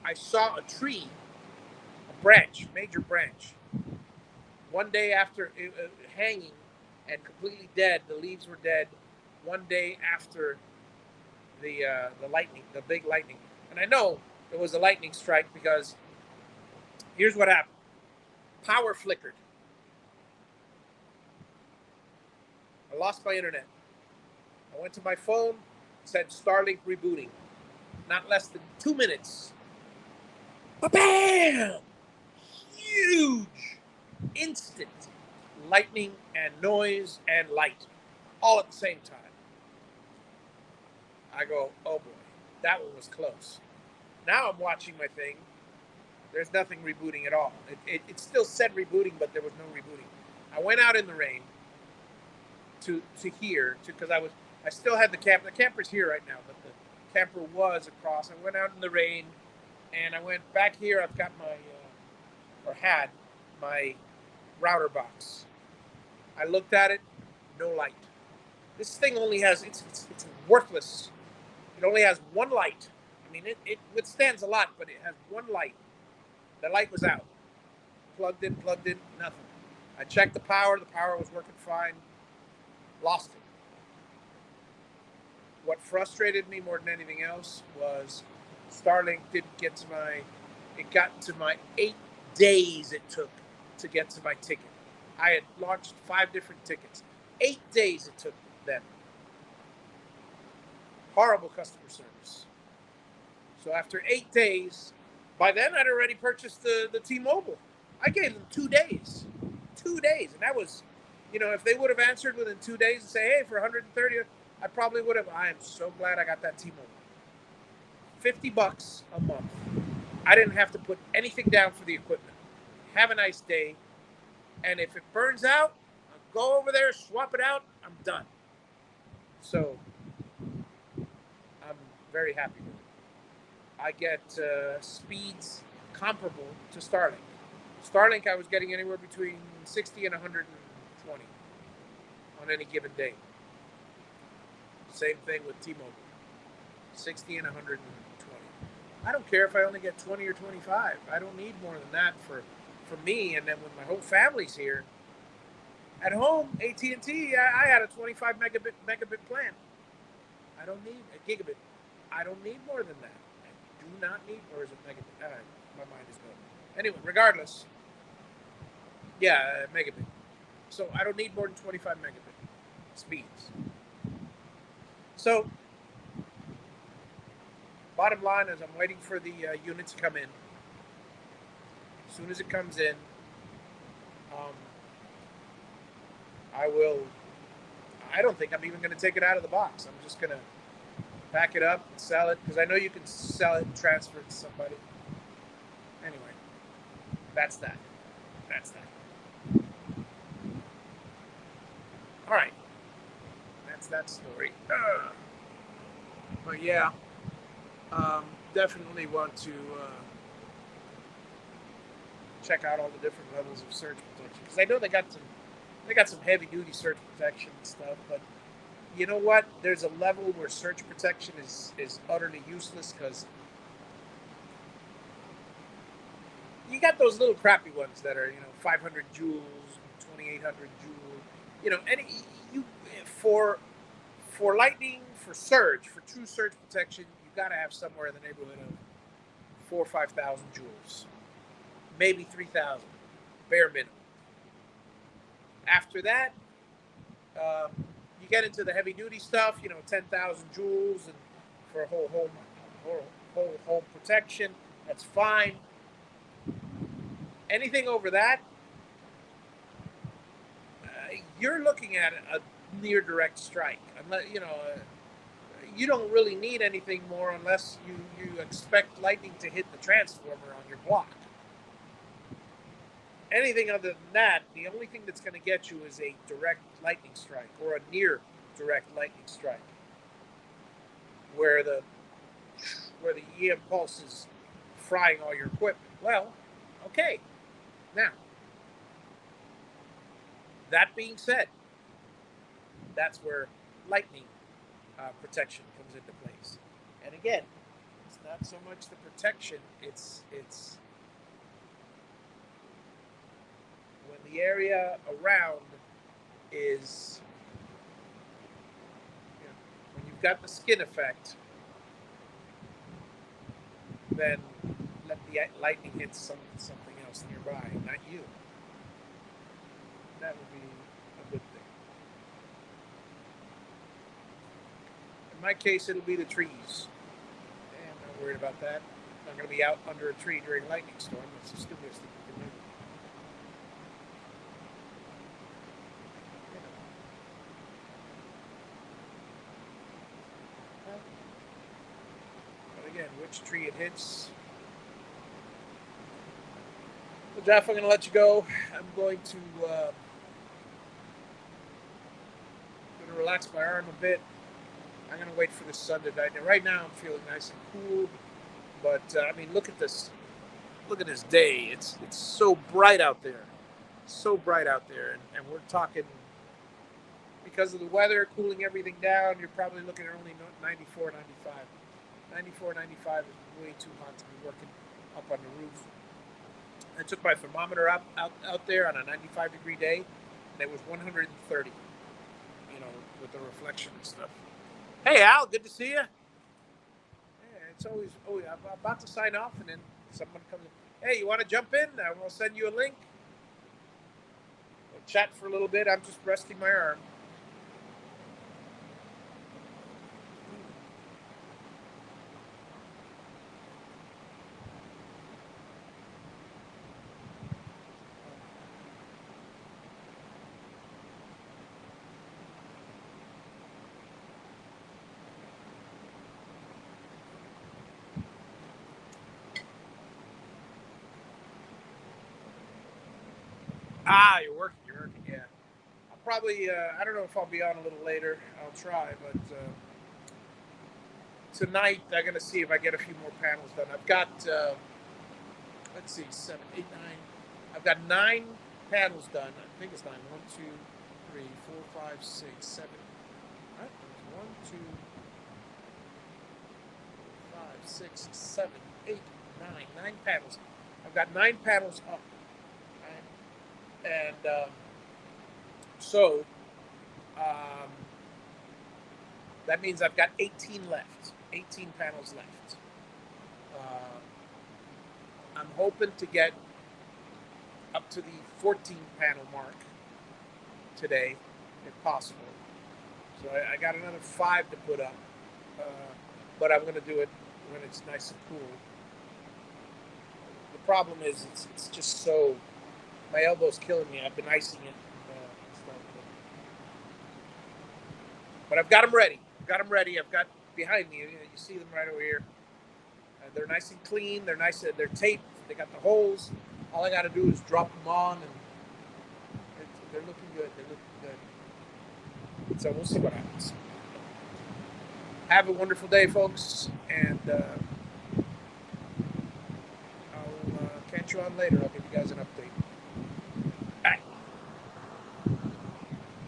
I saw a tree, a branch, major branch. One day after hanging and completely dead, the leaves were dead. One day after the lightning, the big lightning, and I know it was a lightning strike because here's what happened: power flickered. I lost my internet. I went to my phone, said Starlink rebooting. Not less than 2 minutes. Bam! Huge, instant lightning and noise and light all at the same time. I go, oh boy, that one was close. Now I'm watching my thing. There's nothing rebooting at all. It still said rebooting, but there was no rebooting. I went out in the rain to here because I still had the camper. The camper's here right now, but the camper was across. I went out in the rain, and I went back here. I've got my had my router box. I looked at it, no light. This thing only has it's worthless. It only has one light. I mean, it withstands a lot, but it has one light. The light was out. Plugged in, nothing. I checked the power. The power was working fine. Lost it. What frustrated me more than anything else was Starlink didn't get to it got to my 8 days it took to get to my ticket. I had launched 5 different tickets. 8 days it took them. Horrible customer service. So after 8 days, by then I'd already purchased the T-Mobile. I gave them 2 days. 2 days. And that was, if they would have answered within 2 days and say, hey, for 130, I probably would have. I am so glad I got that T-Mobile. $50 a month. I didn't have to put anything down for the equipment. Have a nice day. And if it burns out, I'll go over there, swap it out. I'm done. So I'm very happy with it. I get speeds comparable to Starlink. Starlink, I was getting anywhere between 60 and 120 on any given day. Same thing with T-Mobile. 60 and 120. I don't care if I only get 20 or 25. I don't need more than that for me. And then when my whole family's here, at home, AT&T, I had a 25 megabit plan. I don't need a gigabit. I don't need more than that. I do not need, or is it megabit? My mind is going. Anyway, regardless, megabit. So I don't need more than 25 megabit speeds. So bottom line is I'm waiting for the unit to come in. As soon as it comes in, I don't think I'm even going to take it out of the box. I'm just going to pack it up and sell it because I know you can sell it and transfer it to somebody. Anyway, that's that. All right. That's that story. But yeah, definitely want to check out all the different levels of surge protection because I know they got some heavy duty surge protection and stuff, but you know what? There's a level where surge protection is utterly useless because you got those little crappy ones that are 500 joules, 2800 joules, for lightning, for true surge protection, you got to have somewhere in the neighborhood of 4,000 or 5,000 joules. maybe 3,000, bare minimum. After that, you get into the heavy duty stuff, 10,000 joules and for a whole home protection. That's fine. Anything over that, you're looking at a near direct strike. Unless you don't really need anything more unless you expect lightning to hit the transformer on your block. Anything other than that, the only thing that's going to get you is a direct lightning strike or a near direct lightning strike, where the EM pulse is frying all your equipment. Well, okay. Now, that being said, that's where lightning protection comes into place. And again, it's not so much the protection; it's when the area around is, when you've got the skin effect, then let the lightning hit something else nearby, not you. That would be a good thing. In my case, it'll be the trees. I'm not worried about that. I'm not going to be out under a tree during a lightning storm. That's the stupidest thing you can do. But again, which tree it hits. Well, Jeff, I'm going to let you go. I'm going to relax my arm a bit. I'm going to wait for the sun to die. Now, right now, I'm feeling nice and cool. But, look at this. Look at this day. It's so bright out there. So bright out there. And we're talking, because of the weather cooling everything down, you're probably looking at only 94, 95. 94, 95 is way too hot to be working up on the roof. I took my thermometer out there on a 95-degree day, and it was 130, with the reflection and stuff. Hey, Al, good to see you. Yeah, it's always, I'm about to sign off, and then someone comes in. Hey, you want to jump in? I'll send you a link. We'll chat for a little bit. I'm just resting my arm. You're working, yeah. I'll probably, I don't know if I'll be on a little later. I'll try, but tonight I'm going to see if I get a few more panels done. I've got, let's see, 7, 8, 9. I've got 9 panels done. I think it's 9. 1, 2, 3, 4, 5, 6, 7. All right. 1, 2, 5, 6, 7, 8, 9. 9 panels. I've got 9 panels up. And so that means I've got 18 left, 18 panels left. I'm hoping to get up to the 14 panel mark today, if possible. So I got another 5 to put up, but I'm going to do it when it's nice and cool. The problem is it's just so... My elbow's killing me. I've been icing it. But I've got them ready. I've got behind me. You see them right over here. They're nice and clean. They're nice. They're taped. They got the holes. All I got to do is drop them on, and they're looking good. So we'll see what happens. Have a wonderful day, folks, and I'll catch you on later. I'll give you guys an update.